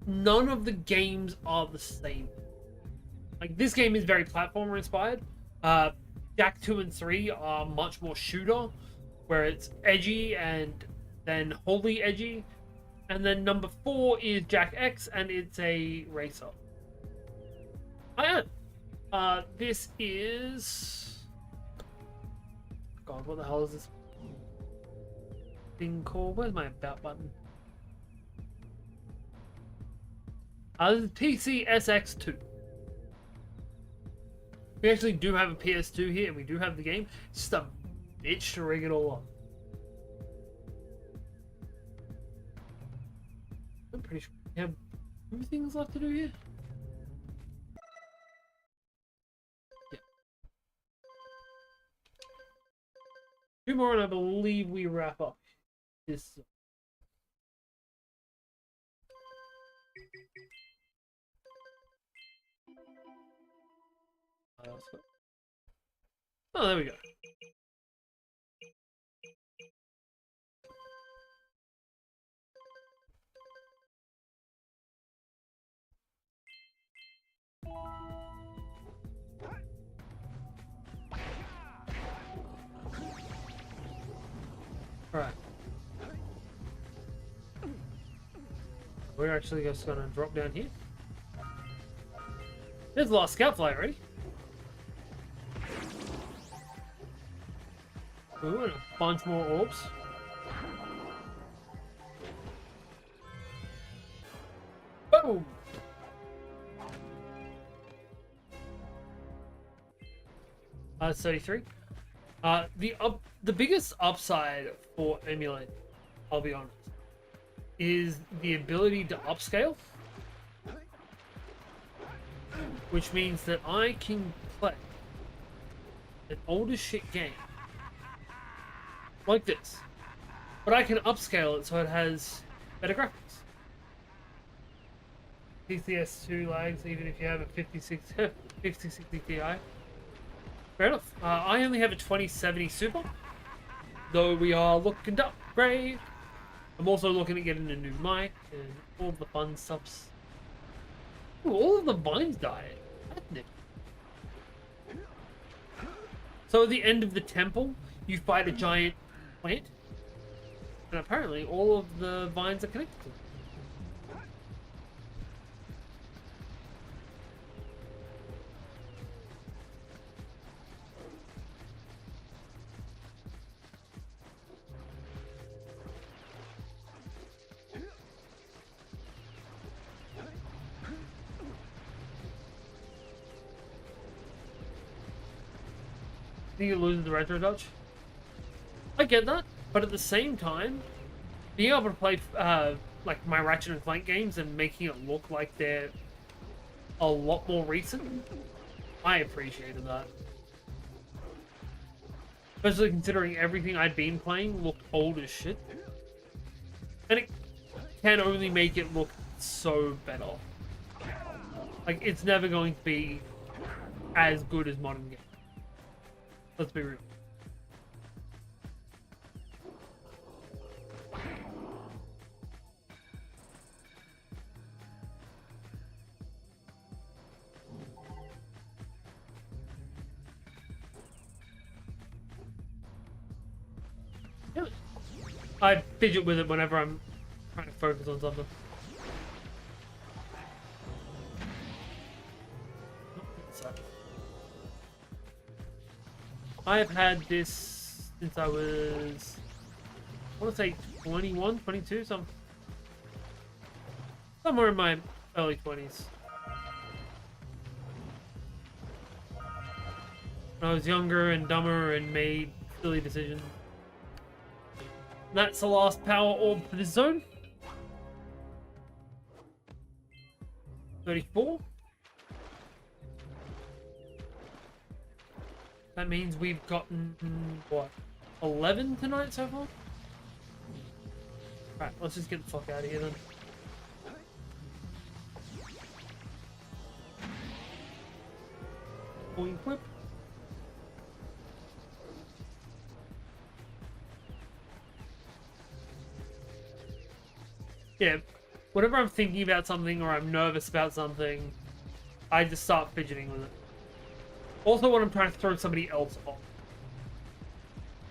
None of the games are the same. Like, this game is very platformer inspired. Jak 2 and 3 are much more shooter, where it's edgy and then wholly edgy. And then number 4 is Jak X, and it's a racer. This is... God, what the hell is this thing called? Where's my about button? This is PCSX2. We actually do have a PS2 here, and we do have the game. It's just a bitch to rig it all up. I'm pretty sure we have 2 things left to do here. Yeah. 2 more, and I believe we wrap up this. Oh, there we go. Alright. We're actually just gonna drop down here. There's a lot of scout flight already. Ooh, and a bunch more orbs. Boom! It's 33. The biggest upside for Emulate, I'll be honest, is the ability to upscale, which means that I can play an older shit game like this, but I can upscale it so it has better graphics. PCS2 lags even if you have a 5060 Ti. Fair enough. I only have a 2070 Super, though we are looking to upgrade. I'm also looking at getting a new mic and all of the fun stuffs. Ooh, all of the vines died. That's neat. So at the end of the temple, you fight a giant plant, and apparently all of the vines are connected to it. You lose the retro dodge. I get that, but at the same time, being able to play like my Ratchet and Clank games and making it look like they're a lot more recent, I appreciated that. Especially considering everything I'd been playing looked old as shit. And it can only make it look so better. Like, it's never going to be as good as modern games. Let's be real. I fidget with it whenever I'm trying to focus on something. I have had this since I was, I want to say 21, 22, somewhere in my early 20s. When I was younger and dumber and made silly decisions. That's the last power orb for this zone. 34. That means we've gotten, what, 11 tonight so far? Right, let's just get the fuck out of here then. Full equip. Yeah, whenever I'm thinking about something or I'm nervous about something, I just start fidgeting with it. Also when I'm trying to throw somebody else off.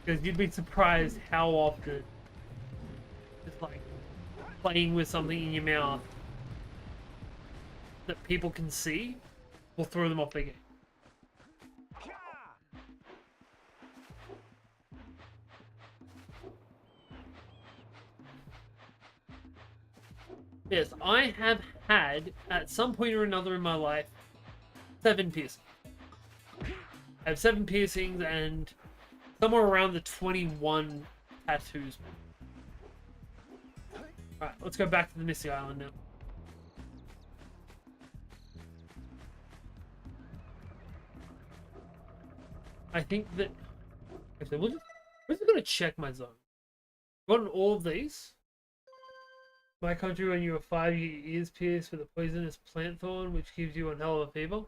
Because you'd be surprised how often just like playing with something in your mouth that people can see will throw them off their game. Yes, I have had, at some point or another in my life, 7 piercings. I have 7 piercings and somewhere around the 21 tattoos. Alright, let's go back to the Misty Island now. I think that... Actually, we're just going to check my zone. I've gotten all of these. My country, when you were 5, your ears pierced with a poisonous plant thorn, which gives you a hell of a fever.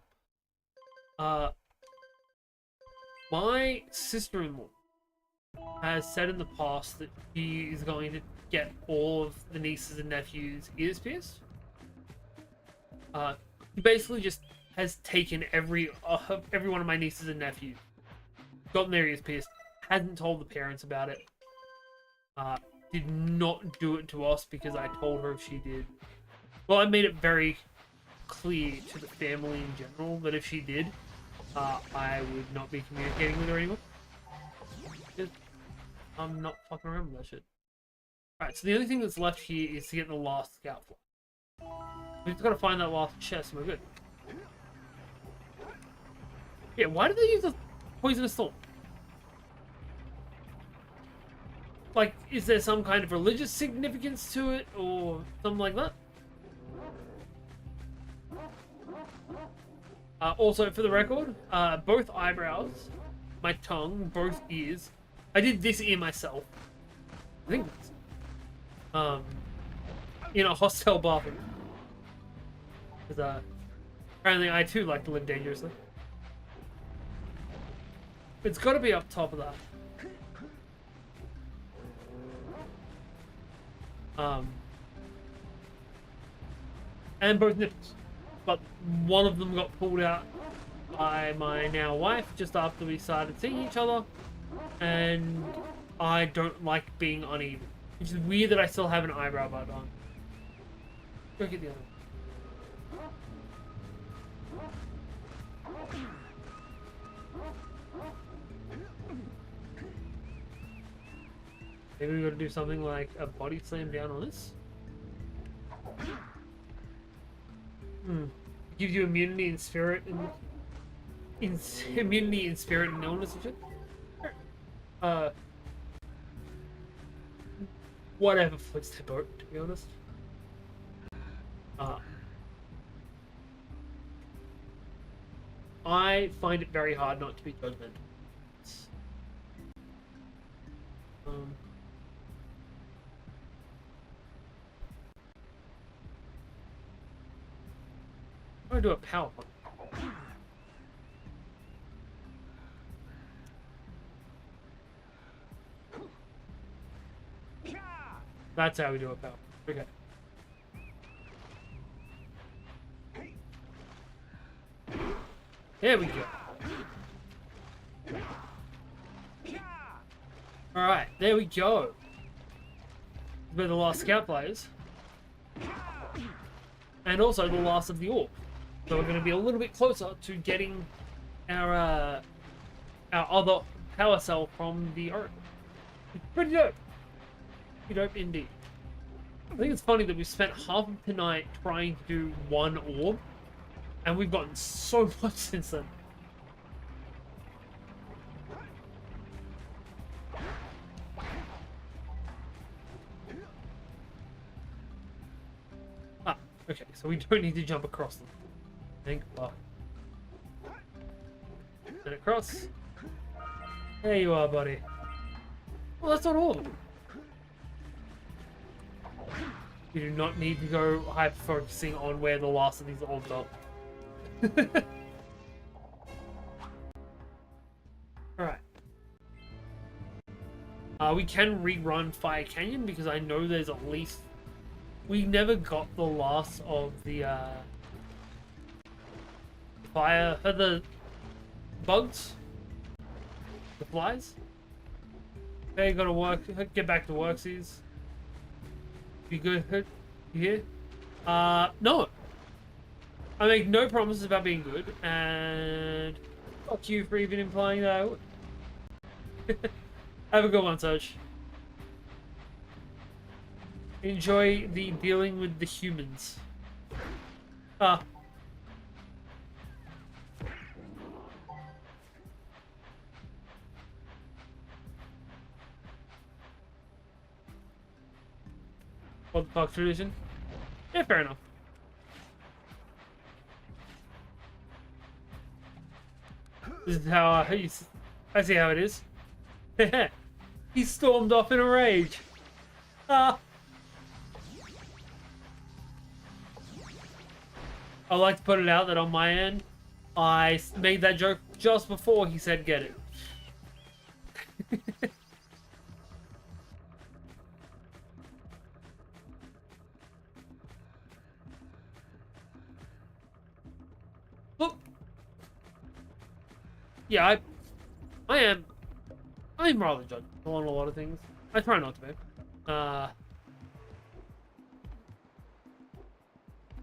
My sister-in-law has said in the past that she is going to get all of the nieces and nephews' ears pierced. She basically just has taken every one of my nieces and nephews, gotten their ears pierced, hasn't told the parents about it. Did not do it to us because I told her if she did. Well, I made it very clear to the family in general that if she did, I would not be communicating with her anymore. Because I'm not fucking around with that shit. Alright, so the only thing that's left here is to get the last scout fly. We've just got to find that last chest and we're good. Yeah, why did they use a poisonous thorn? Like, is there some kind of religious significance to it, or something like that? Also, for the record, both eyebrows, my tongue, both ears. I did this ear myself. I think that's, in a hostel bathroom. Because, apparently I too like to live dangerously. It's got to be up top of that. And both nipples, but one of them got pulled out by my now wife just after we started seeing each other, and I don't like being uneven, which is weird that I still have an eyebrow bud on. Go get the other one. Maybe we gotta do something like a body slam down on this. Gives you immunity in spirit and immunity in spirit and illness and shit. Whatever floats the boat, to be honest. I find it very hard not to be judgmental. I'm gonna do a power punch. That's how we do a power. Okay. There we go. Alright, there we go. Where the last scout players. And also the last of the orc. So we're going to be a little bit closer to getting our other power cell from the oracle. It's pretty dope. Pretty dope indeed. I think it's funny that we spent half of tonight trying to do one orb, and we've gotten so much since then. Ah, okay, so we don't need to jump across them. Thank God. And across. There you are, buddy. Well, that's not all. You do not need to go hyper-focusing on where the last of these orbs are. Alright. We can rerun Fire Canyon because I know there's at least... We never got the last of the fire... the bugs? The flies? Okay, gotta work. Get back to worksies. You good? You here? No. I make no promises about being good, and fuck you for even implying that I would. Have a good one, Serge. Enjoy the dealing with the humans. What the fuck, tradition? Yeah, fair enough. This is how I see how it is. He stormed off in a rage. I like to put it out that on my end, I made that joke just before he said get it. Look. Yeah, I'm rather judgmental on a lot of things. I try not to be.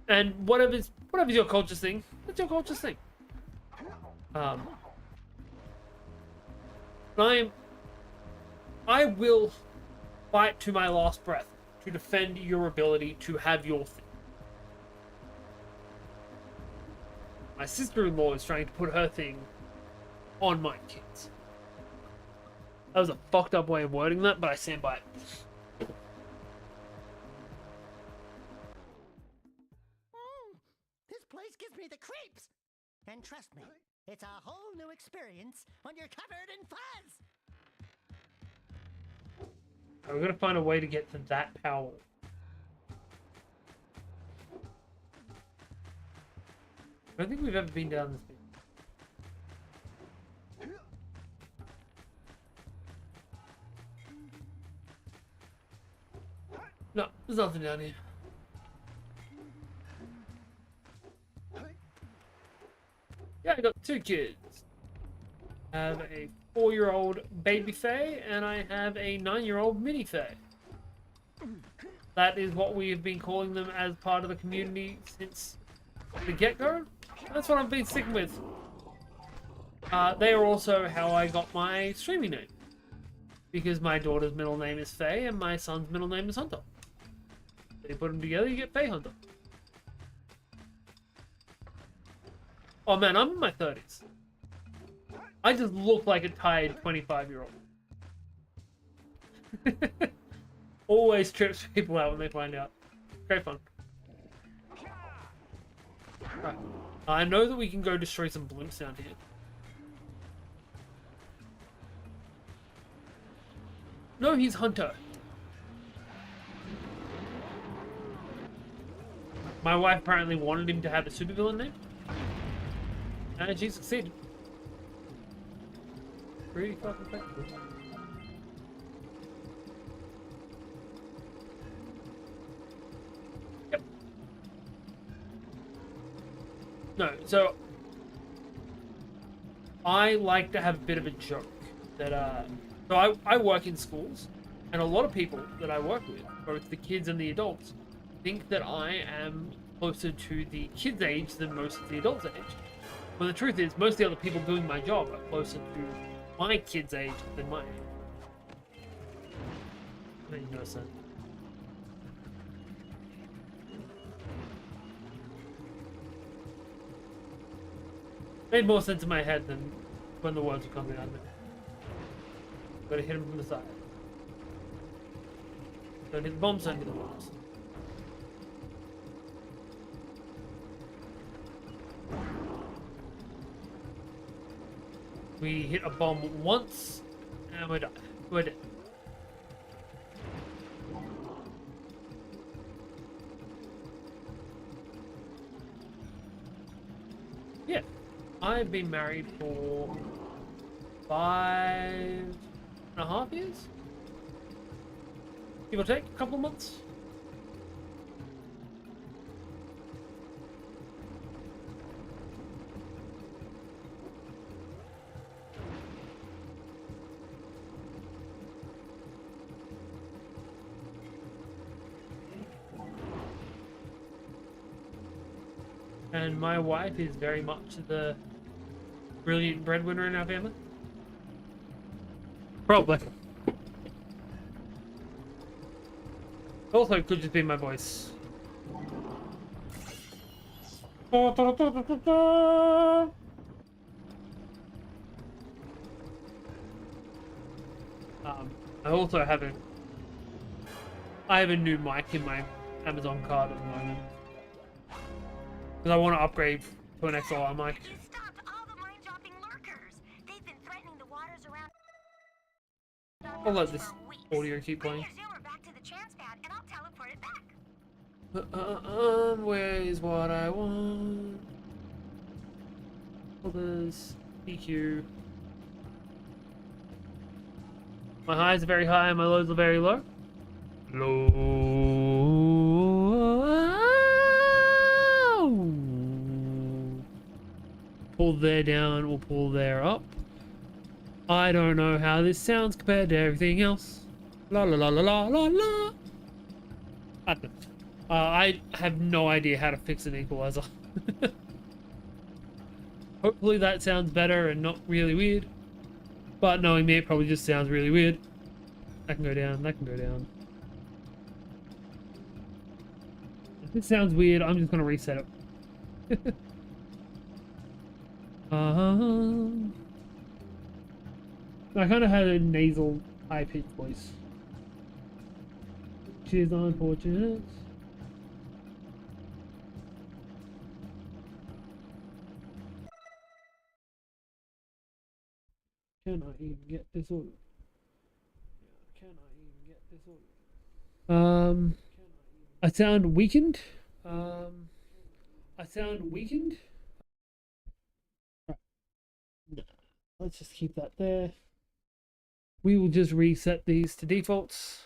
And whatever's your culture's thing, that's your culture's thing. I will fight to my last breath to defend your ability to have your thing. My sister-in-law is trying to put her thing on my kids. That was a fucked up way of wording that, but I stand by it. This place gives me the creeps. And trust me, it's a whole new experience when you're covered in fuzz. We're gonna find a way to get to that power. I don't think we've ever been down this bit. No, there's nothing down here. Yeah, I got two kids. I have a 4-year-old baby Fae, and I have a 9-year-old mini Fae. That is what we have been calling them as part of the community since the get-go. That's what I've been sticking with. They are also how I got my streaming name. Because my daughter's middle name is Faye and my son's middle name is Hunter. You put them together, you get Faye Hunter. Oh man, I'm in my 30s. I just look like a tired 25-year-old. Always trips people out when they find out. Great fun. Right. I know that we can go destroy some blimps down here. No, he's Hunter. My wife apparently wanted him to have a supervillain name. And she succeeded. Pretty fucking effective. Yep. No, so I like to have a bit of a joke that so I work in schools, and a lot of people that I work with, both the kids and the adults, think that I am closer to the kids' age than most of the adults' age. But the truth is, most of the other people doing my job are closer to my kids' age than mine. Made no sense. Made more sense in my head than when the words were coming out of it. Gotta hit him from the side. Don't hit the bombs, don't hit the bombs. We hit a bomb once, and we're done. We're dead. Yeah, I've been married for 5.5 years. Give or take, a couple of months. And my wife is very much the brilliant breadwinner in our family. Probably. Also, it could just be my voice. I also have a new mic in my Amazon card at the moment. Because I want to upgrade to an XLR mic. You stopped all the mind-dropping lurkers. They've been threatening the waters around. I'll let this for weeks. audio keep Bring playing. your zoomer back to the chance pad, and I'll teleport it back. Where is what I want? Others, EQ. My highs are very high, my lows are very low. Pull there down, we'll pull there up. I don't know how this sounds compared to everything else. La la la la la la la. I don't know. I have no idea how to fix an equalizer. Hopefully that sounds better and not really weird. But knowing me, it probably just sounds really weird. That can go down, that can go down. If it sounds weird, I'm just gonna reset it. I kind of had a nasal, high-pitched voice. Which is unfortunate. Can I even get this audio? Can I even get this audio? I sound weakened. I sound weakened. No, let's just keep that there. We will just reset these to defaults.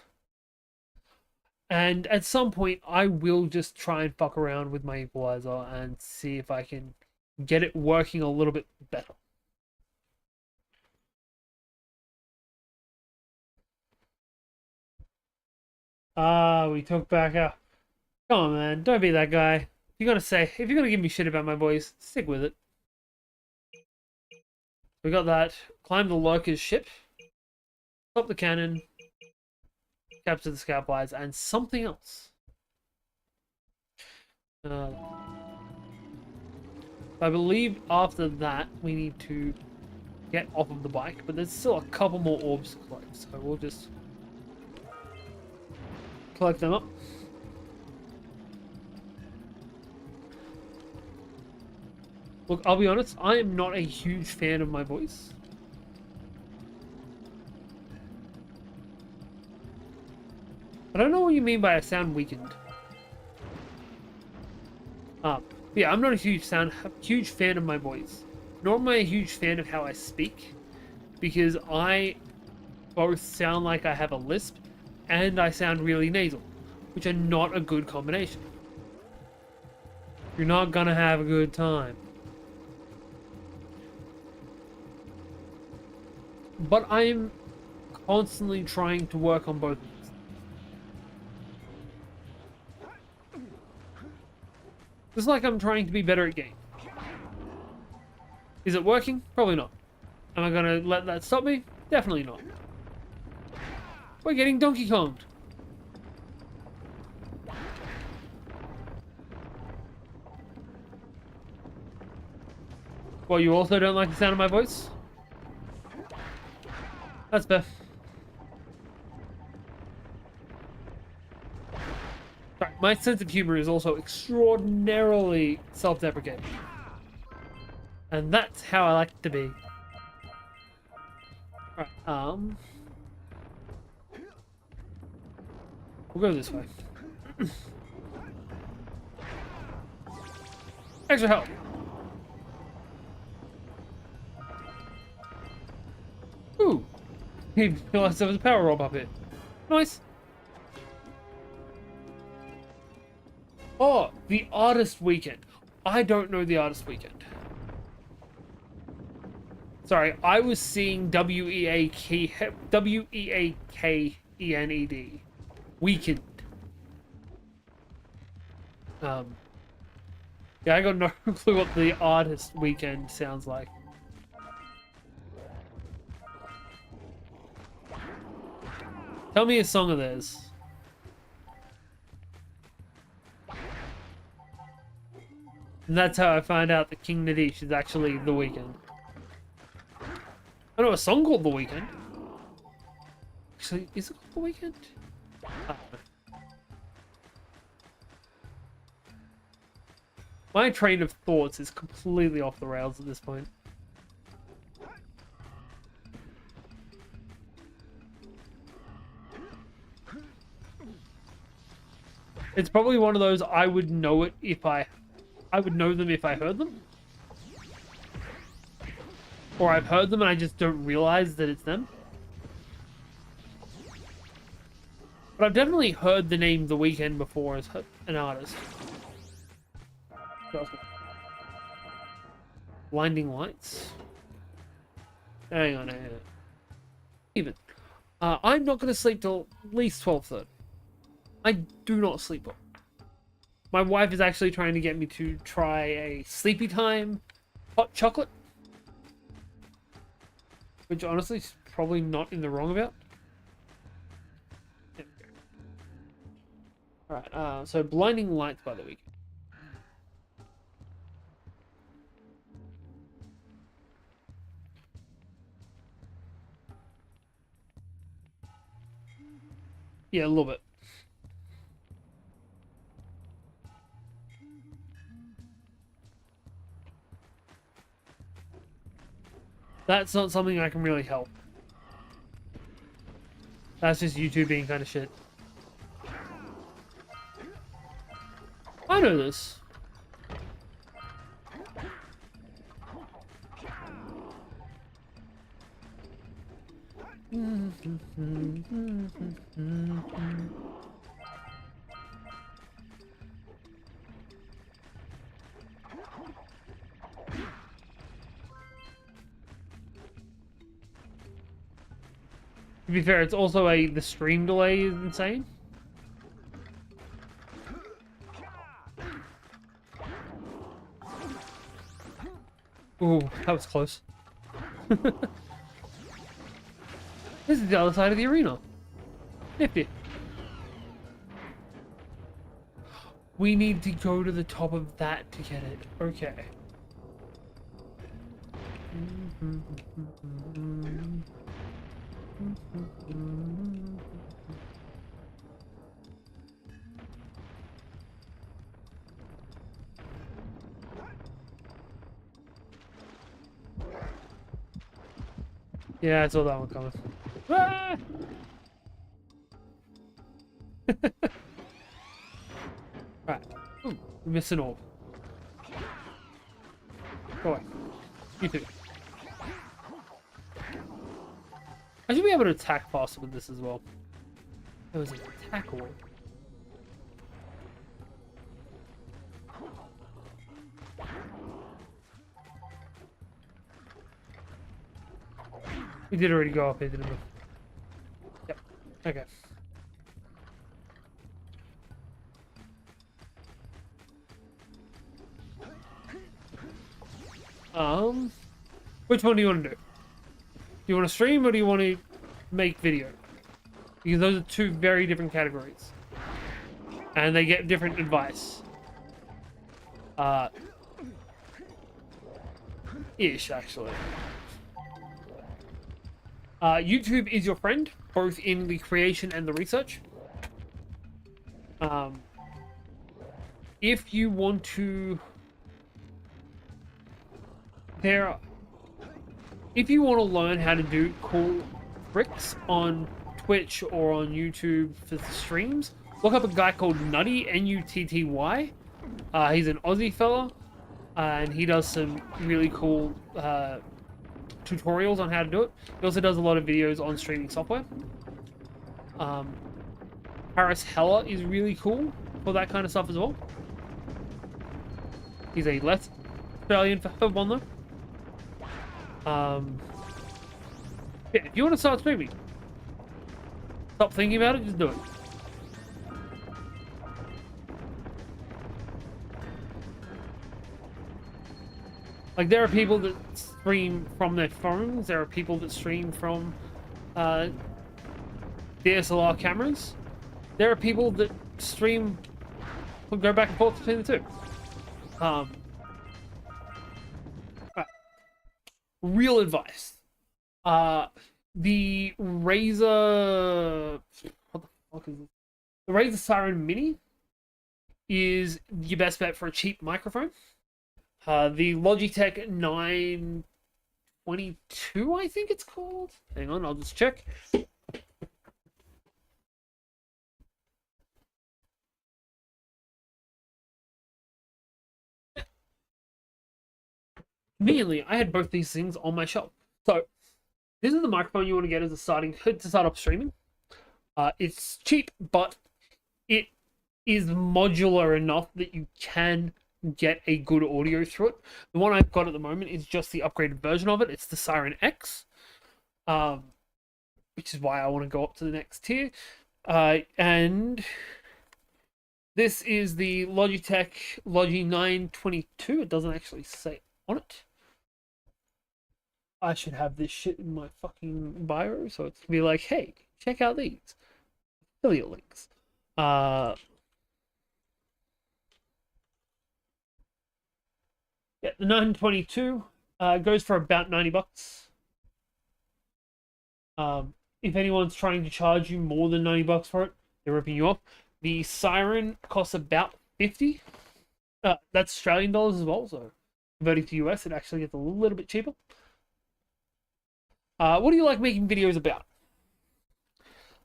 And at some point, I will just try and fuck around with my equalizer and see if I can get it working a little bit better. We took back our... Come on, man. Don't be that guy. If you're gonna give me shit about my voice, stick with it. We got that. Climb the lurker's ship. Stop the cannon. Capture the scout flies, and something else. I believe after that, we need to get off of the bike, but there's still a couple more orbs to collect, so we'll just collect them up. Look, I'll be honest, I am not a huge fan of my voice. I don't know what you mean by I sound weakened. Yeah, I'm not a huge fan of my voice. Nor am I a huge fan of how I speak, because I both sound like I have a lisp and I sound really nasal, which are not a good combination. You're not gonna have a good time. But I'm constantly trying to work on both of these. Just like I'm trying to be better at games. Is it working? Probably not. Am I gonna let that stop me? Definitely not. We're getting Donkey Konged. Well, you also don't like the sound of my voice? That's fair. Right, my sense of humor is also extraordinarily self-deprecating. And that's how I like it to be. Right, we'll go this way. Extra help. Ooh. He realized there was a power rob up here. Nice. Oh, the artist weekend. I don't know the artist weekend. Sorry, I was seeing W-E-A-K-E-N-E-D. Weekend. Yeah, I got no clue what the artist weekend sounds like. Tell me a song of theirs. And that's how I find out that King Nadish is actually The Weeknd. I know a song called The Weeknd. Actually, is it called The Weeknd? I don't know. My train of thoughts is completely off the rails at this point. It's probably one of those I would know it if I would know them if I heard them. Or I've heard them and I just don't realize that it's them. But I've definitely heard the name The Weeknd before as an artist. Blinding Lights? Hang on. Even. I'm not going to sleep till at least 12:30. I do not sleep well. My wife is actually trying to get me to try a sleepy time hot chocolate. Which honestly is probably not in the wrong about. There we go. Alright, so Blinding Lights by The Weeknd. Yeah, a little bit. That's not something I can really help. That's just YouTube being kind of shit. I know this. To be fair, it's also the stream delay is insane. Ooh, that was close. This is the other side of the arena. Nifty. We need to go to the top of that to get it. Okay. Yeah, I saw that one coming. Ah! Right. Ooh, we missed an orb. Go away. You too. I should be able to attack faster with this as well. There was an attack wall. We did already go up here, didn't we? Yep. Okay. Which one do you want to do? Do you want to stream or do you want to make video? Because those are two very different categories. And they get different advice. Ish, actually. YouTube is your friend, both in the creation and the research. If you want to... If you want to learn how to do cool tricks on Twitch or on YouTube for the streams, look up a guy called Nutty, N-U-T-T-Y. He's an Aussie fella, and he does some really cool tutorials on how to do it. He also does a lot of videos on streaming software. Paris Heller is really cool for that kind of stuff as well. He's a less Australian for one though. Yeah, if you want to start streaming, stop thinking about it, just do it. Like, there are people that stream from their phones, there are people that stream from DSLR cameras, there are people that stream, will go back and forth between the two. Real advice. The Razer... What the fuck is this? The Razer Siren Mini is your best bet for a cheap microphone. The Logitech 922, I think it's called. Hang on, I'll just check. Conveniently, I had both these things on my shelf. So, this is the microphone you want to get as a to start up streaming. It's cheap, but it is modular enough that you can get a good audio through it. The one I've got at the moment is just the upgraded version of it. It's the Siren X, which is why I want to go up to the next tier. And this is the Logitech Logi 922. It doesn't actually say on it. I should have this shit in my fucking bio, so it's be like, hey, check out these affiliate links. Yeah, the 922 goes for about $90. If anyone's trying to charge you more than $90 for it, they're ripping you off. The Siren costs about 50. That's Australian dollars as well, so converting to US, it actually gets a little bit cheaper. What do you like making videos about?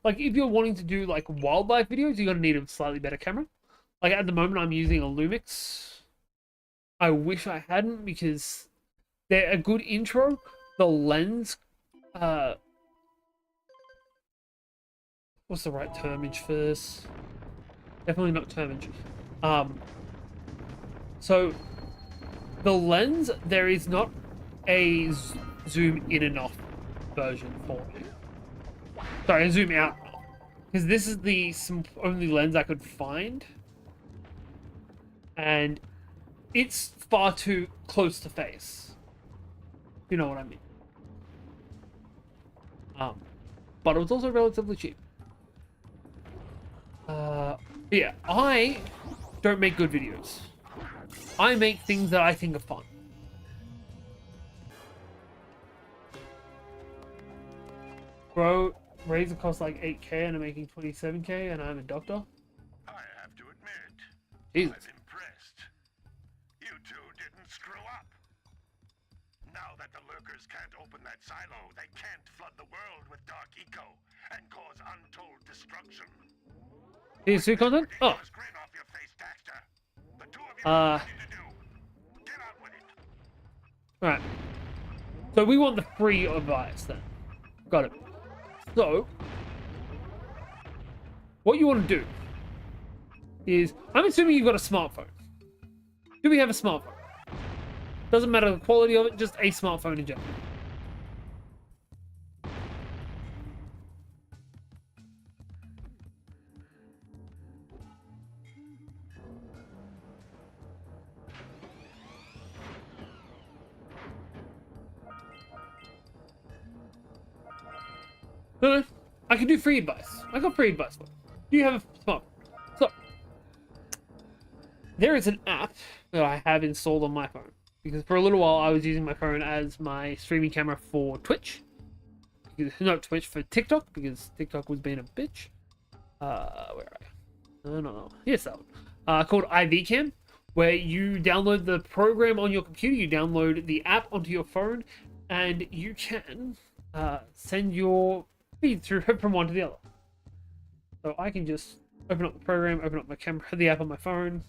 Like, if you're wanting to do like wildlife videos, you're gonna need a slightly better camera. Like, at the moment, I'm using a Lumix. I wish I hadn't, because they're a good intro. The lens, what's the right termage for this? Definitely not termage. So the lens, there is not a zoom in enough version for me. Sorry, a zoom out, because this is the only lens I could find, and it's far too close to face. You know what I mean. But it was also relatively cheap. Yeah, I don't make good videos. I make things that I think are fun. Bro, Razer costs like 8K and I'm making 27K and I'm a doctor. I have to admit, Jesus. I'm impressed. You two didn't screw up. Now that the lurkers can't open that silo, they can't flood the world with dark eco and cause untold destruction. Here's new content? Oh. Ridiculous grin off your face, Daxter. The two of you know what you need to do. Get out with it. Alright. So we want the free advice then. Got it. So, what you want to do is, I'm assuming you've got a smartphone. Do we have a smartphone? Doesn't matter the quality of it, just a smartphone in general. No, I can do free advice. I got free advice. Do you have a smartphone? So, there is an app that I have installed on my phone. Because for a little while I was using my phone as my streaming camera for Twitch. Not Twitch, for TikTok, because TikTok was being a bitch. Where are I? No. Yes, that one. Called IV where you download the program on your computer, you download the app onto your phone, and you can send your feed through from one to the other. So I can just open up the program, open up my camera, the app on my phone.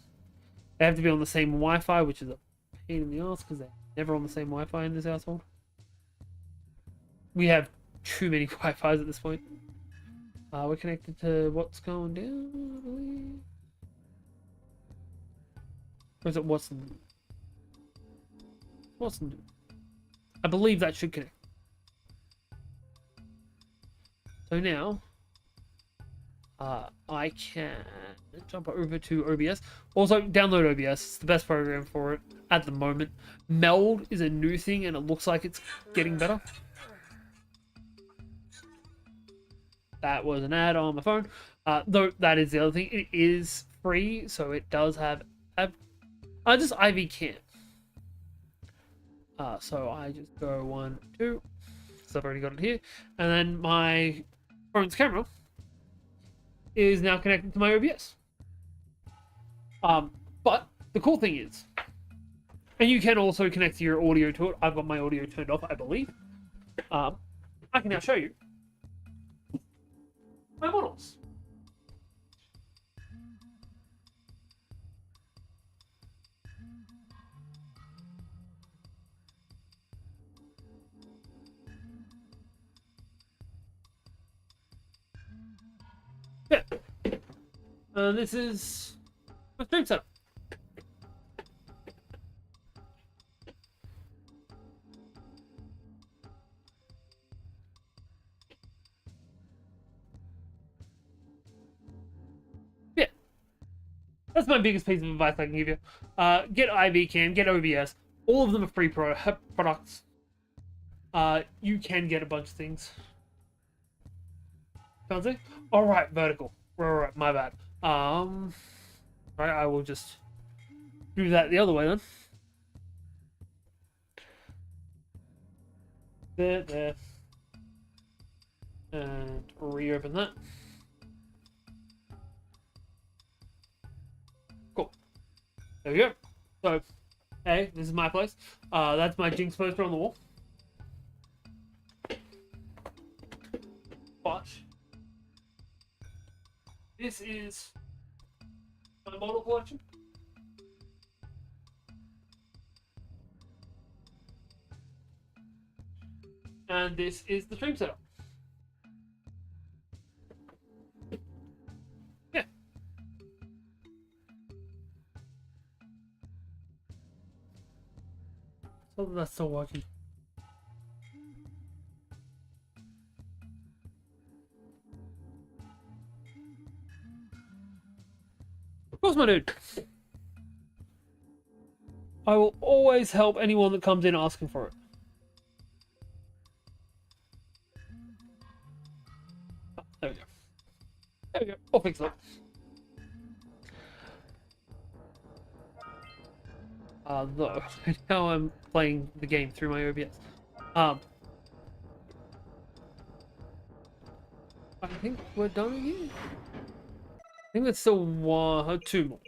They have to be on the same Wi-Fi, which is a pain in the ass because they're never on the same Wi-Fi in this household. We have too many Wi-Fis at this point. We're connected to what's going down, I believe. Or is it Watson? Watson. I believe that should connect. So now, I can jump over to OBS. Also, download OBS. It's the best program for it at the moment. Meld is a new thing, and it looks like it's getting better. That was an ad on my phone. Though that is the other thing. It is free, so it does have just IV cam. So I just go 1, 2. So I've already got it here, and then my phone's camera is now connected to my OBS. But the cool thing is, and you can also connect your audio to it. I've got my audio turned off, I believe. I can now show you my models. Yeah. This is my stream setup. Yeah. That's my biggest piece of advice I can give you. Get IV Cam, get OBS. All of them are free products. You can get a bunch of things. Fancy? Alright, vertical. Right, my bad. Right, I will just do that the other way then. There. And reopen that. Cool. There we go. So, hey, this is my place. That's my Jinx poster on the wall. But this is my model collection. And this is the stream setup. Yeah. So that's still working. Of course, my dude. I will always help anyone that comes in asking for it. Oh, there we go. There we go. I'll fix that. Though, now I'm playing the game through my OBS. I think we're done here. I think there's still two more.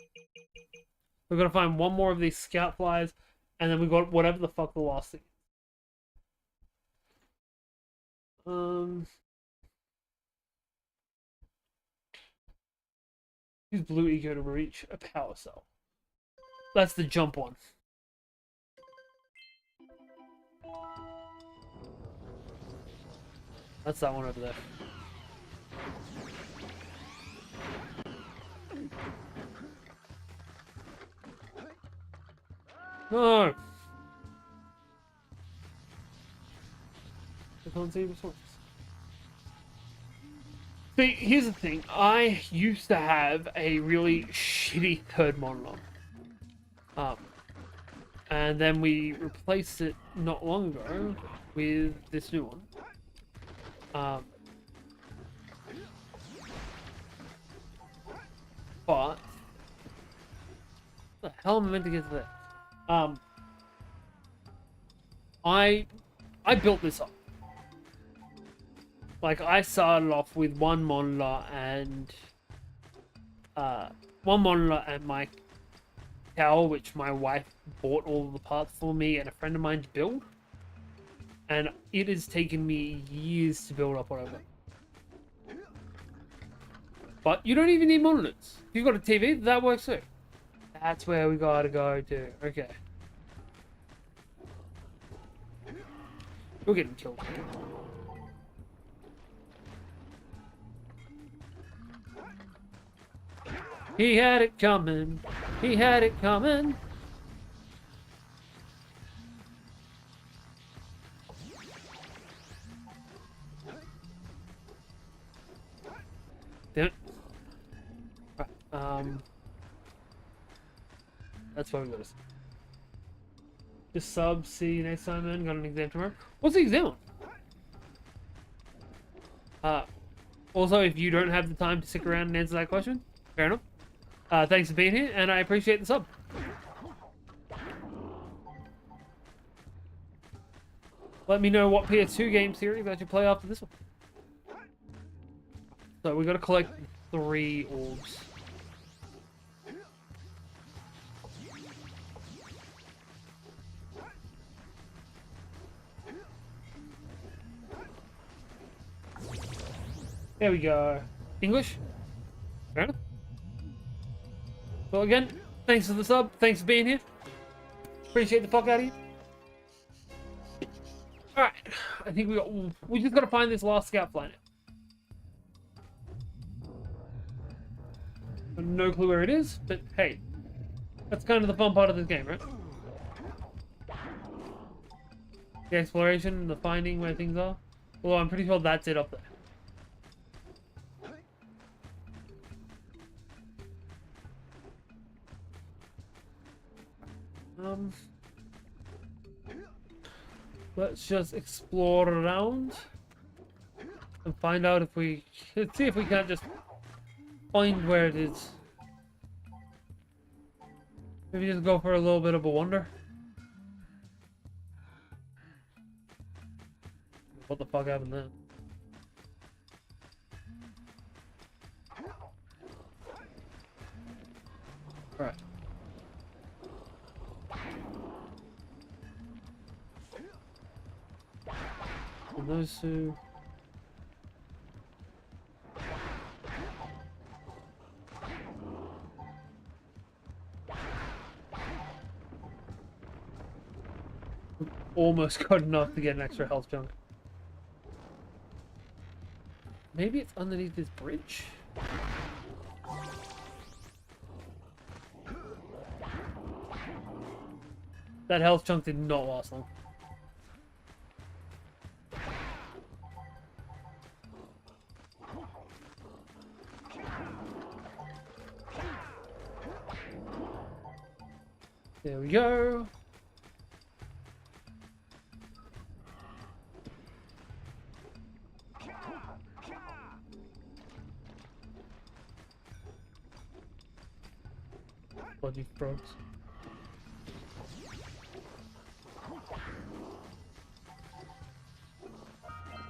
We're gonna find one more of these scout flies, and then we got whatever the fuck the last thing. Use blue ego to reach a power cell. That's the jump one. That's that one over there. No! I can't see resources. See, here's the thing. I used to have a really shitty third monologue. And then we replaced it not long ago with this new one. But the hell am I meant to get to that? I built this up. Like, I started off with one monitor and my tower, which my wife bought all of the parts for me and a friend of mine to build. And it has taken me years to build up what I've got. But you don't even need monitors. If you've got a TV, that works too. That's where we gotta go to. Okay. We're getting killed. He had it coming. He had it coming. Damn it. Right, that's why we got us. Just sub, see you next time, man. Got an exam tomorrow. What's the exam on? Also, if you don't have the time to stick around and answer that question, fair enough. Thanks for being here, and I appreciate the sub. Let me know what PS2 game series I should play after this one. So we got to collect 3 orbs. There we go. English? Fair enough. Well, again, thanks for the sub. Thanks for being here. Appreciate the fuck out of you. Alright. I think we just gotta find this last scout planet. I've no clue where it is, but hey. That's kind of the fun part of this game, right? The exploration, the finding where things are. Well, I'm pretty sure that's it up there. Let's just explore around and find out if we see if we can't just find where it is. Maybe just go for a little bit of a wander. What the fuck happened there? Alright. And those two. Almost got enough to get an extra health chunk. Maybe it's underneath this bridge? That health chunk did not last long. There we go. Bloody frogs.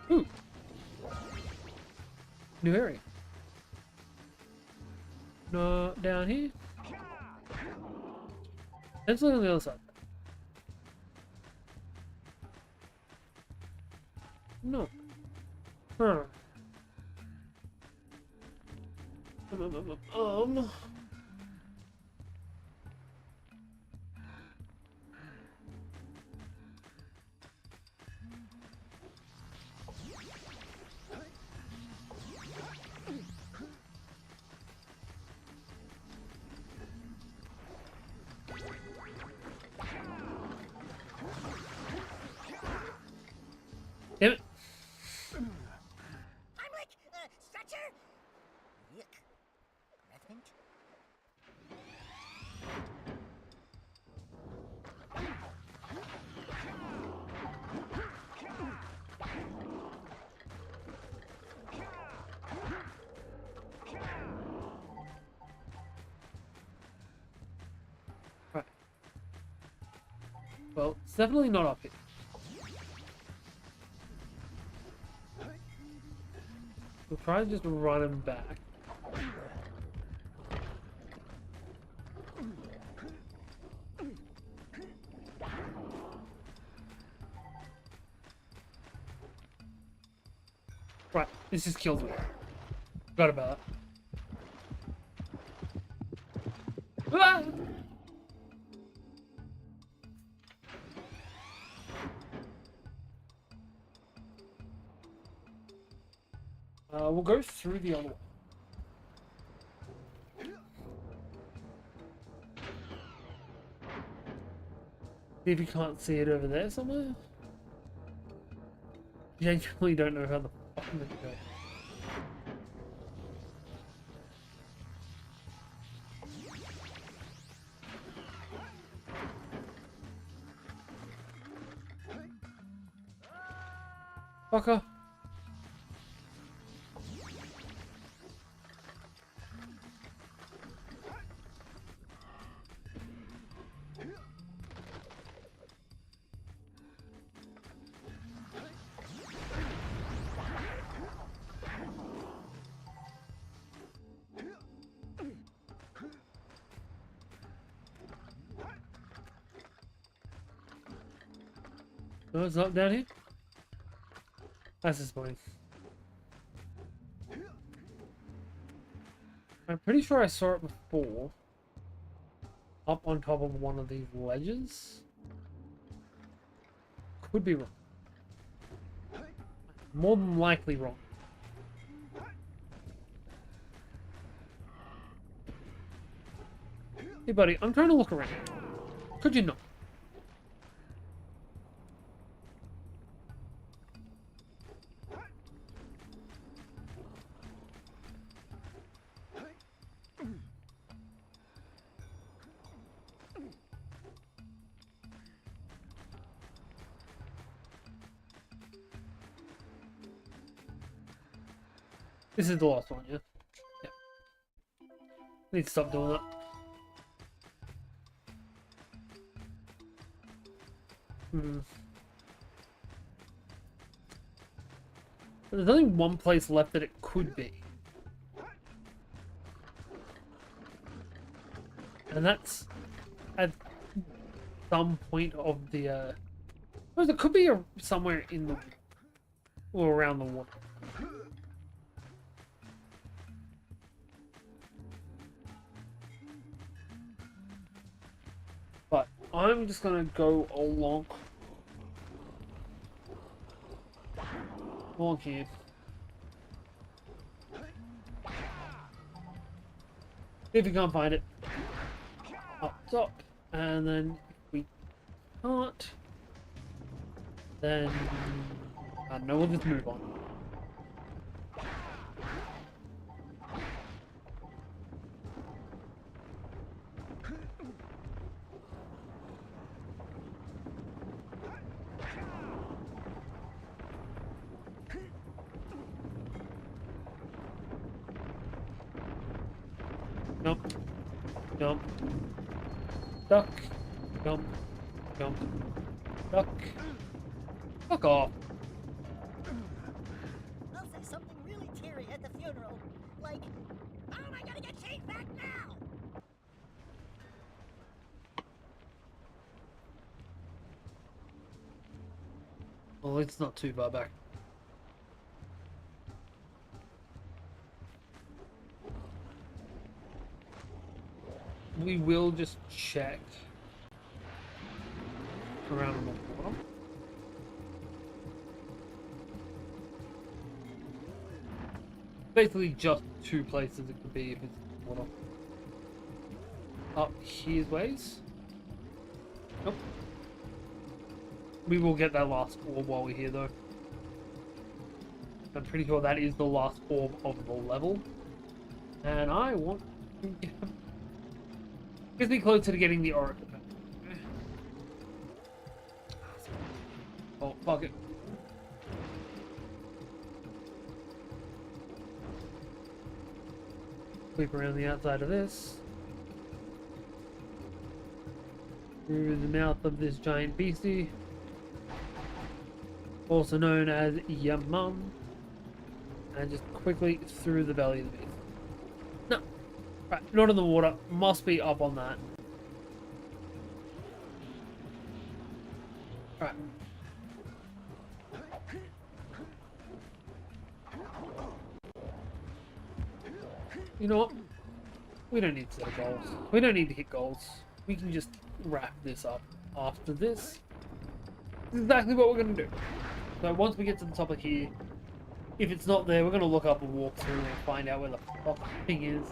Ooh. New area. No, down here. Let's look on the other side. No. Huh. Well, it's definitely not up here. We'll try to just run him back. Right, this just kills me. Forgot about that. Ah! We'll go through the other one. See if you can't see it over there somewhere. Genuinely don't know how the fuck I'm gonna go. Fucker. No, it's not down here. That's disappointing. I'm pretty sure I saw it before. Up on top of one of these ledges. Could be wrong. More than likely wrong. Hey buddy, I'm trying to look around. Could you not? This is the last one, yeah? Yeah. Need to stop doing that. There's only one place left that it could be. And that's at some point of the, well, it could be somewhere in the, or around the water. But I'm just gonna go along here. If you can't find it, up top, and then if we can't, then I don't know, we'll just move on. Jump, jump, duck, jump, jump, duck. Fuck off. I'll say something really teary at the funeral. Like, how am I gonna get Shane back now? Well, it's not too far back. We will just check around on the bottom. Basically just two places it could be if it's water. Up here's ways. Nope. We will get that last orb while we're here though. I'm pretty sure that is the last orb of the level. And I want to get... Gets me closer to getting the oracle. Oh, fuck it. Sweep around the outside of this. through the mouth of this giant beastie, also known as Yamam, and just quickly through the belly of the beast. No, right, not in the water. Must be up on that. Right. You know what? We don't need to set goals. We don't need to hit goals. We can just wrap this up after this. This is exactly what we're going to do. So once we get to the top of here, if it's not there, we're going to look up and walk through and find out where the fuck the thing is.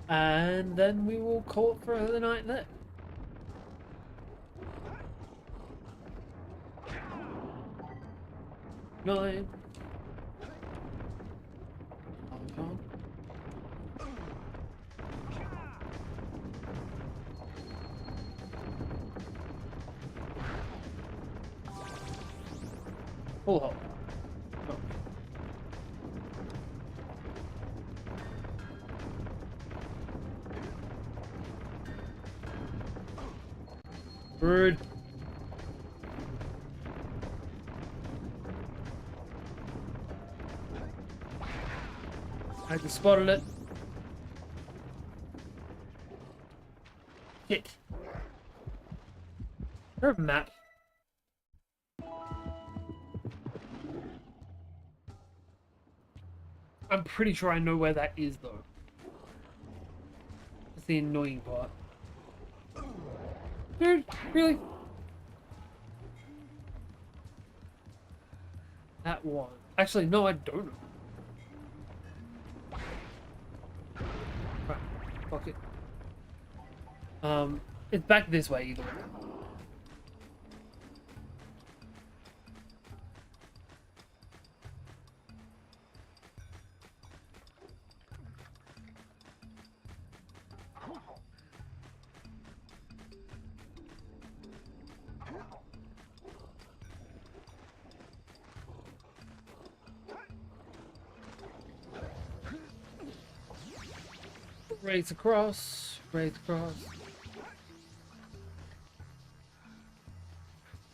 And then we will call it for the night there. Nine. Full health. Oh. Rude. I just spotted it. Shit. Is there a map? I'm pretty sure I know where that is, though. That's the annoying part. Dude, really? That one. Actually, no, I don't know. Right, fuck it. It's back this way either way. Race across, race across.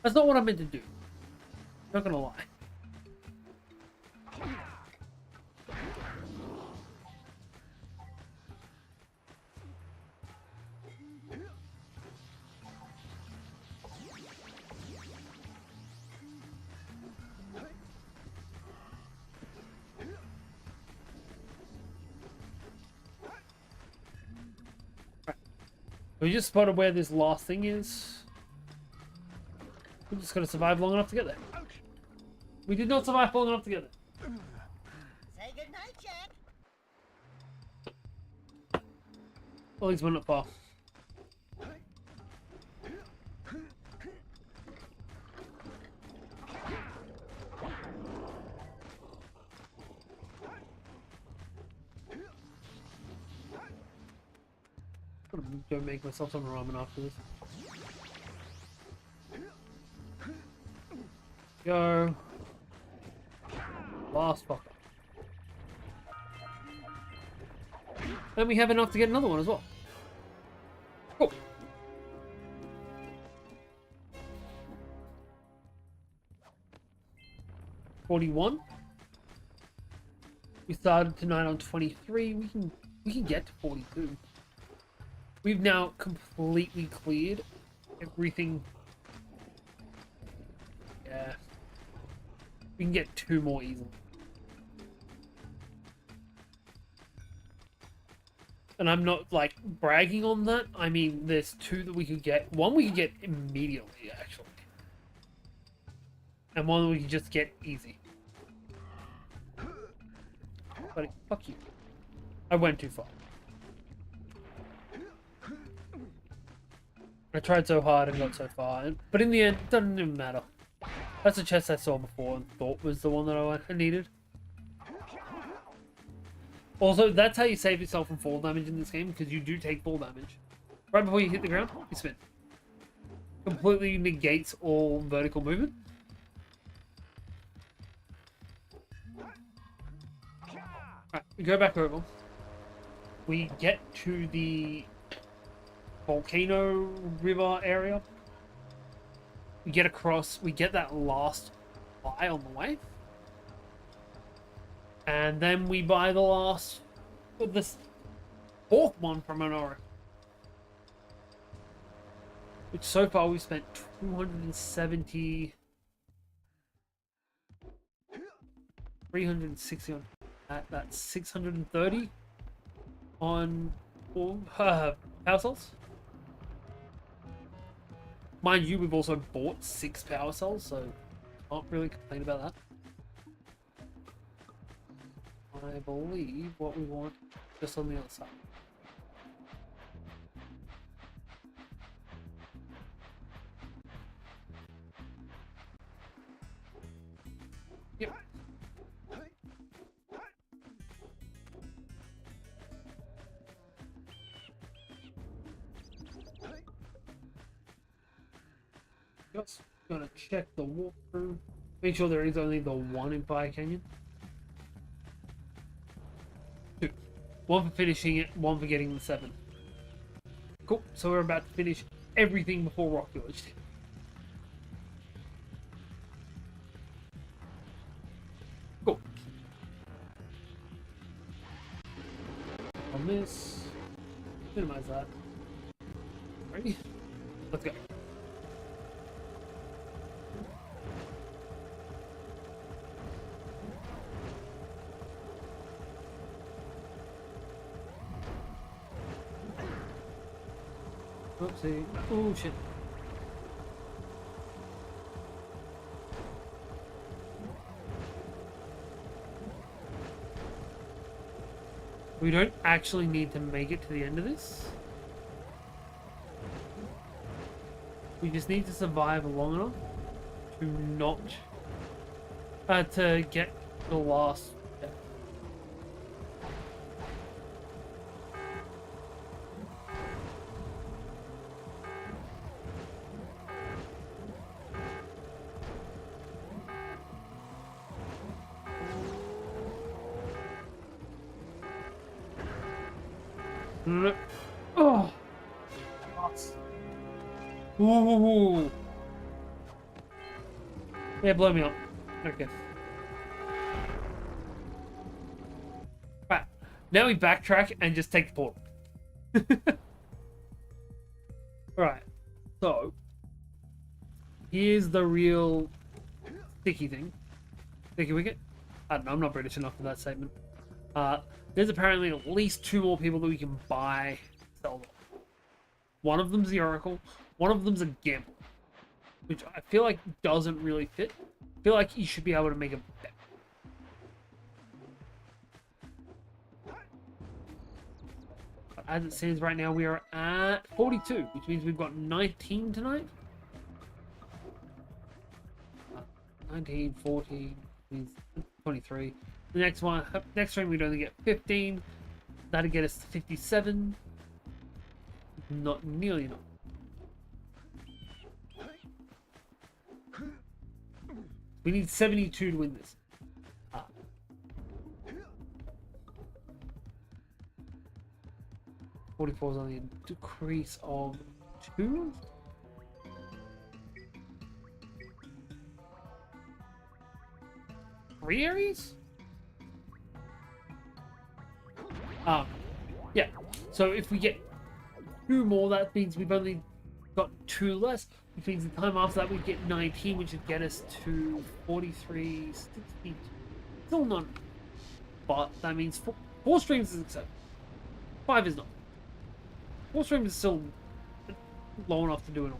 That's not what I meant to do. Not gonna lie. We just spotted where this last thing is. We just gotta survive long enough to get there. We did not survive long enough to get there. Say goodnight, Jack. Well, at least we're not far. Go make myself some ramen after this. Go. Last fucker. And we have enough to get another one as well. Cool. $41. We started tonight on 23. We can get to 42. We've now completely cleared everything. Yeah. We can get 2 more easily. And I'm not, like, bragging on that. I mean, there's 2 that we could get. One we could get immediately, actually. And one we could just get easy. Buddy, fuck you. I went too far. I tried so hard and got so far, but in the end, it doesn't even matter. That's a chest I saw before and thought was the one that I needed. Also, that's how you save yourself from fall damage in this game, because you do take fall damage. Right before you hit the ground, you spin. Completely negates all vertical movement. Right, we go back over. We get to the volcano river area. We get across, we get that last buy on the way. And then we buy the last, this fourth one from an oracle. Which so far we've spent 270, 360 on that. That's 630 on power cells. Mind you, we've also bought 6 power cells, so can't really complain about that. I believe what we want just on the other side. Yep. Just gonna check the walkthrough. Make sure there is only the one in Fire Canyon. 2. 1 for finishing it, 1 for getting the 7. Cool, so we're about to finish everything before Rock Village. Cool. On this, minimize that. Ready? Let's go. Oopsie. Oh shit. We don't actually need to make it to the end of this. We just need to survive long enough to not to get the last death. Oh. Ooh. Yeah, blow me up. Okay. Right. Now we backtrack and just take the portal. Alright. So. Here's the real sticky thing. Sticky wicket? I don't know, I'm not British enough for that statement. There's apparently at least 2 more people that we can buy sell them. One of them's the Oracle, one of them's a gamble, which I feel like doesn't really fit. I feel like you should be able to make a bet. But as it stands right now, we are at 42, which means we've got 19 tonight. 19, 14, means 23. The next one, next stream we'd only get 15. That'll get us to 57. Not nearly enough. We need 72 to win this. 44 is only a decrease of 2. Three areas? Yeah. So if we get 2 more, that means we've only got 2 less, which means the time after that we get 19, which would get us to 43, 60. Still not, but that means 4 streams is acceptable. 5 is not. 4 streams is still low enough to do it on.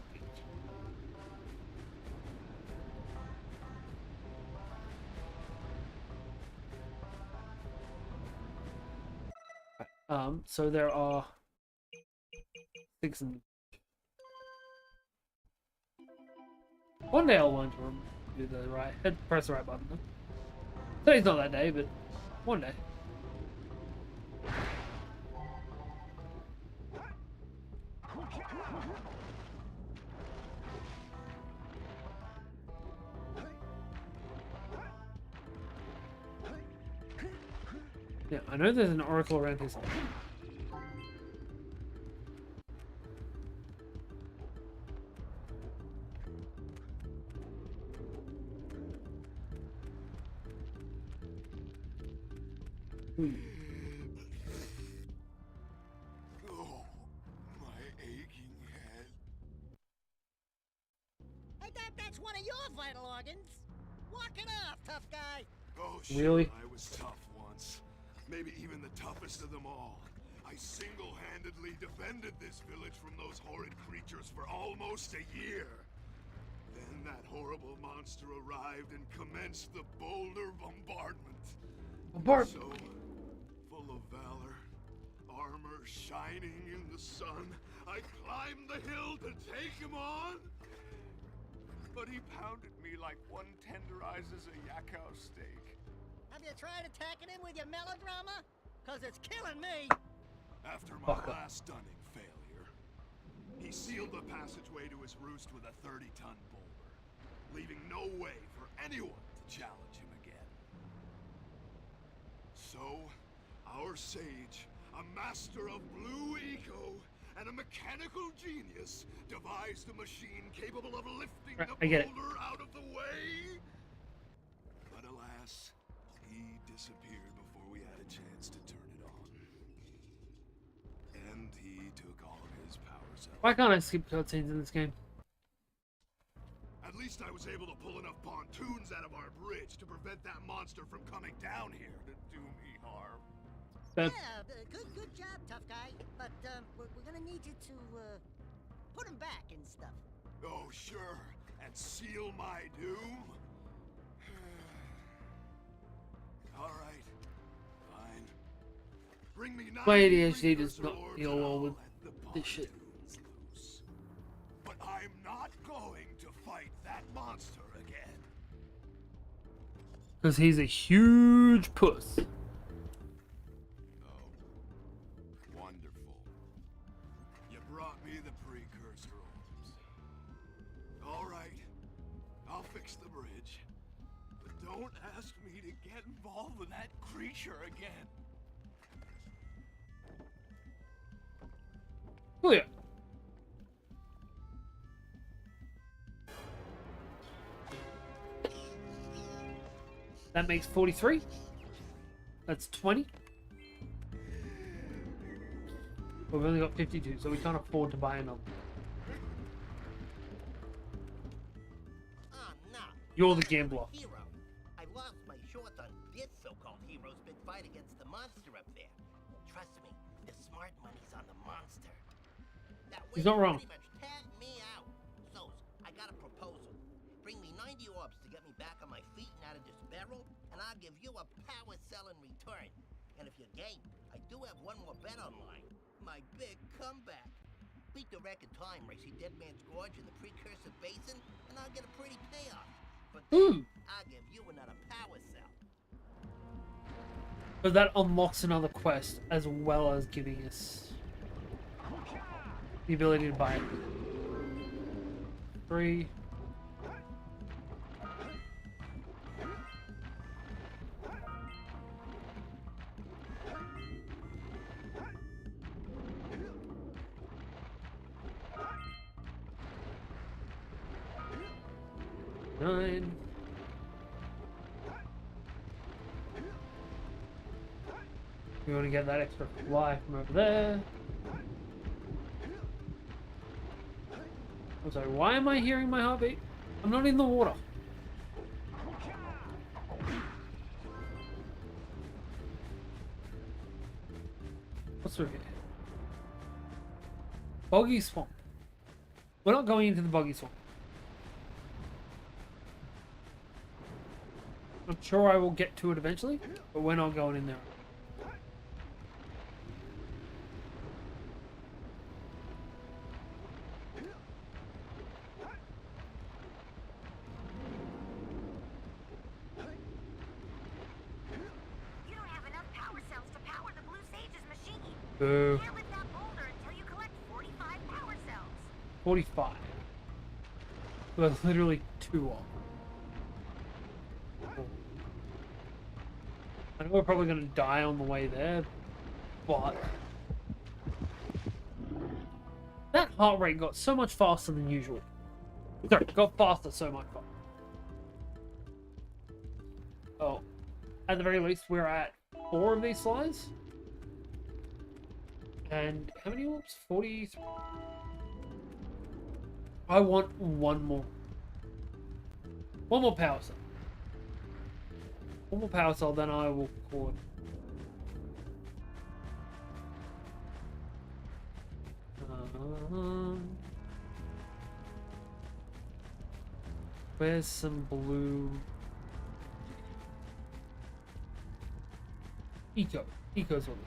So there are 6 and one day I'll learn to do the right, press the right button. Today's not that day, but one day. Yeah, I know there's an oracle around here somewhere. Oh, my aching head. Hey, that's one of your vital organs. Walk it off, tough guy. Oh, sure, Really? I was tough once. Maybe even the toughest of them all. I single-handedly defended this village from those horrid creatures for almost a year. Then that horrible monster arrived and commenced the boulder bombardment. So, full of valor, armor shining in the sun, I climbed the hill to take him on. But he pounded me like one tenderizes a yakao steak. Have you tried attacking him with your melodrama? Cause it's killing me. After my Fucker. last stunning failure, he sealed the passageway to his roost with a 30-ton boulder, leaving no way for anyone to challenge him again. So, our sage, a master of blue eco and a mechanical genius, devised a machine capable of lifting Right, the I get it. boulder out of the way. But alas, he disappeared before we had a chance to turn it on. And he took all of his power cells. Why can't I skip cutscenes in this game? At least I was able to pull enough pontoons out of our bridge to prevent that monster from coming down here to do me harm. That, Yeah, good job, tough guy. But we're gonna need you to put him back and stuff. Oh, sure. And seal my doom? All right. Fine. Bring me 9 my ADHD does precursor not orbs deal and well I'll with let the this shit. pontoons loose. But I'm not going to fight that monster again. Because he's a huge puss. Oh, wonderful. You brought me the precursor orbs. All right, I'll fix the bridge. But don't ask me to get involved with that creature again. Oh yeah. That makes 43. That's 20. We've only got 52, so we can't afford to buy another. Oh, no. You're the gambler. Hero. I lost my shorts on this so-called hero's big fight against the monster up there. Trust me, the smart money's on the monster. That He's way not wrong. pretty much tagged me out. So, I got a proposal. Bring me 90 orbs to get me back on my feet and out of this barrel, and I'll give you a power cell in return. And if you're game, I do have one more bet online. My big comeback. Beat the record time race, Dead Man's Gorge in the precursor basin, and I'll get a pretty payoff. But then, I'll give you another power cell. But that unlocks another quest as well as giving us the ability to buy it. 3. Nine. We want to get that extra fly from over there. I'm sorry, why am I hearing my heartbeat? I'm not in the water. What's through here? Boggy Swamp. We're not going into the Boggy Swamp. I'm sure I will get to it eventually, but we're not going in there. You don't have enough power cells to power the Blue Sage's machine. Boo. Can't lift that boulder until you collect 45 power cells. 45. We're literally 2 off. I know we're probably going to die on the way there, but that heart rate got so much faster than usual. Sorry, got faster so much faster. Oh, at the very least, we're at 4 of these flies. And how many orbs? 43. I want one more. One more power cell. One more power cell, then I will call it. Where's some blue? Eco's on.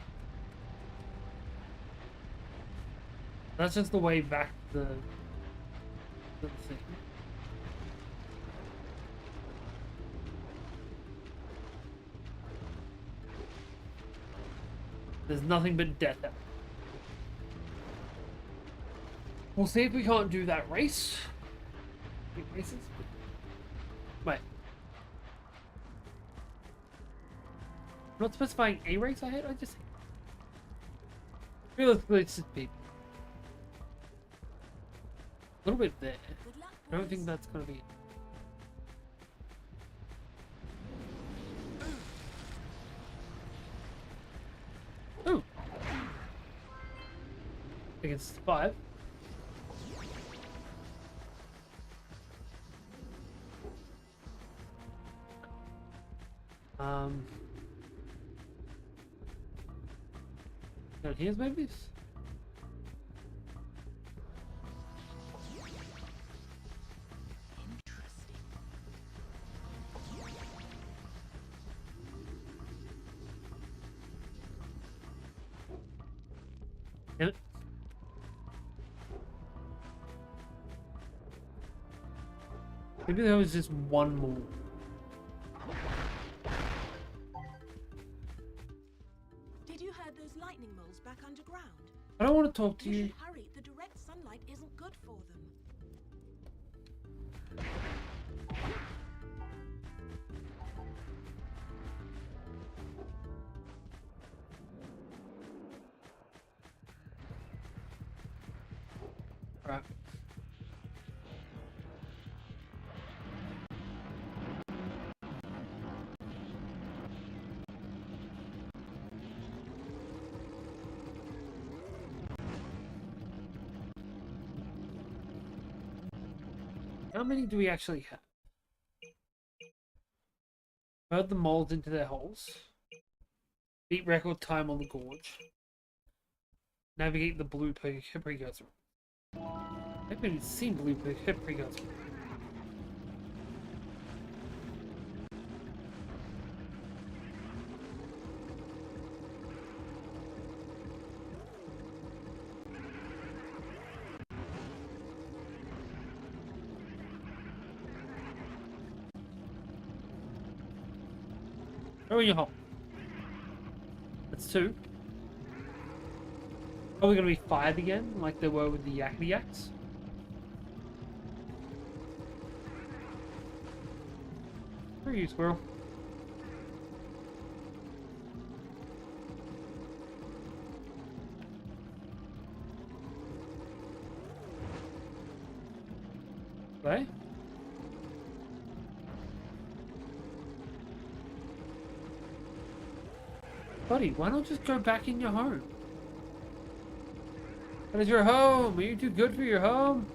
That's just the way back to the thing. There's nothing but death out. We'll see if we can't do that race. Big races? Wait. I'm not specifying a race I hit, I just... Realistically, it's just people. A little bit there. Good luck, I don't think boys. that's gonna be it. Ooh! Against 5. Down here's maybe? Damn it. Maybe there was just one more. Did you heard those lightning moles back underground? I don't want to talk to You you. should hurry. The direct sunlight isn't good for them. Right. How many do we actually have? Herd the moles into their holes. Beat record time on the gorge. Navigate the blue precursor. I haven't even seen blue precursor. Go in your hole. That's 2. Are we gonna be 5 again, like they were with the yakety yaks? Where are you, squirrel? Right? Buddy, why not just go back in your home? That is your home. Are you too good for your home?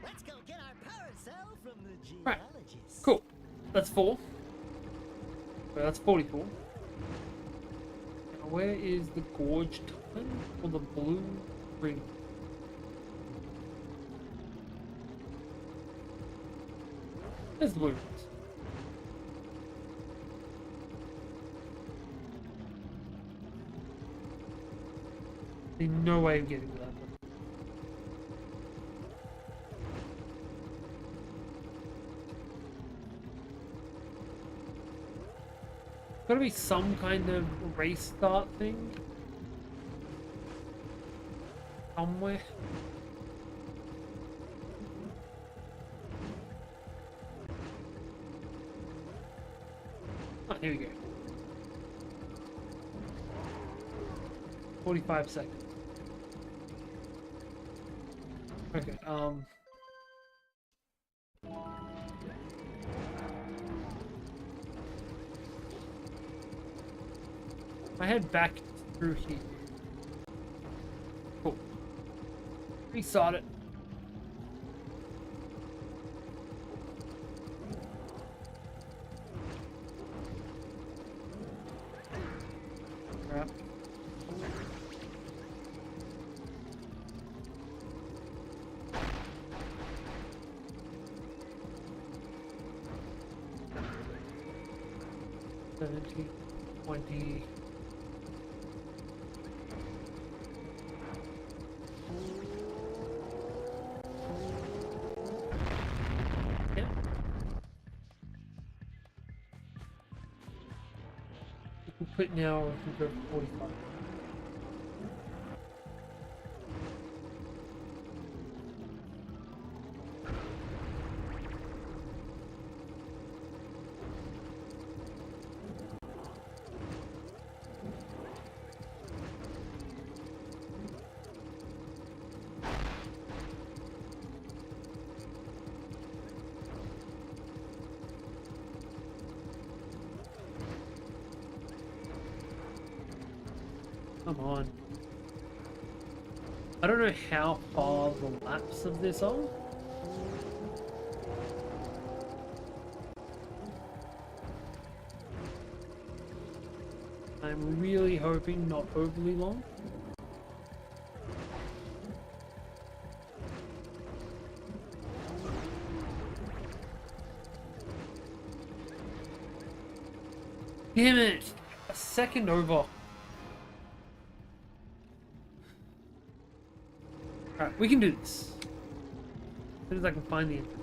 Let's go get our power cell from the Right. geologist. Cool. That's 4. Well, that's 44. Now, where is the gorge time or the blue ring? There's the blue rings. There's no way of getting to that. Gotta be some kind of race start thing. Somewhere. Oh, here we go. 45 seconds. Okay, I head back through here. Cool. Restart it. Crap. $17, $20. Yeah. We can put now, we can go 45. Come on. I don't know how far the laps of this are. I'm really hoping not overly long. Damn it! A second over. Alright, we can do this. As soon as I can find the entrance.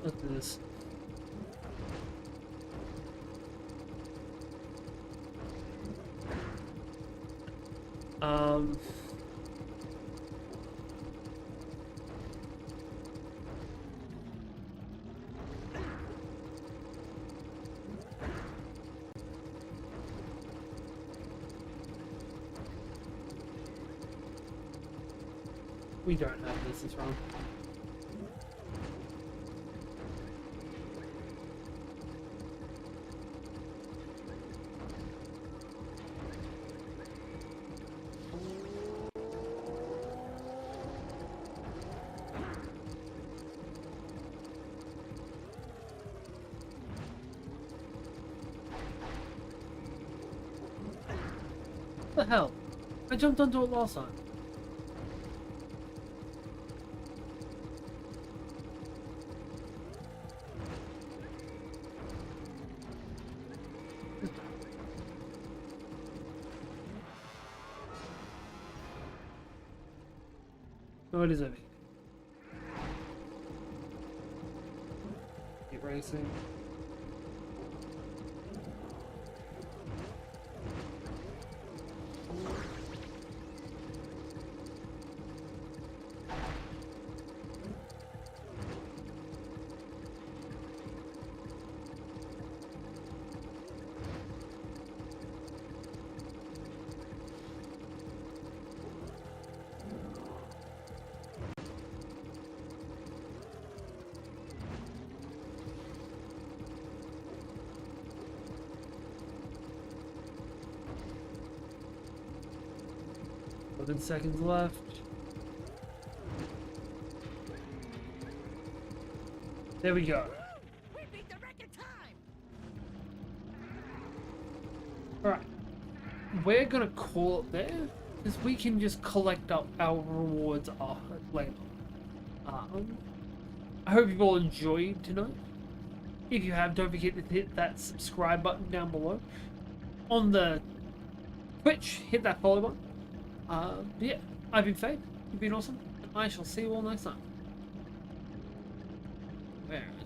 Let's do this. We don't have this, it's wrong. What the hell? I jumped onto it last time. Oh, it is over here. Keep racing. Seconds left. There we go. We beat the record time. Alright. We're gonna call it there, because we can just collect up our rewards later. I hope you've all enjoyed tonight. If you have, don't forget to hit that subscribe button down below. On the Twitch, hit that follow button. But yeah, I've been Faye. You've been awesome. And I shall see you all next time. Where is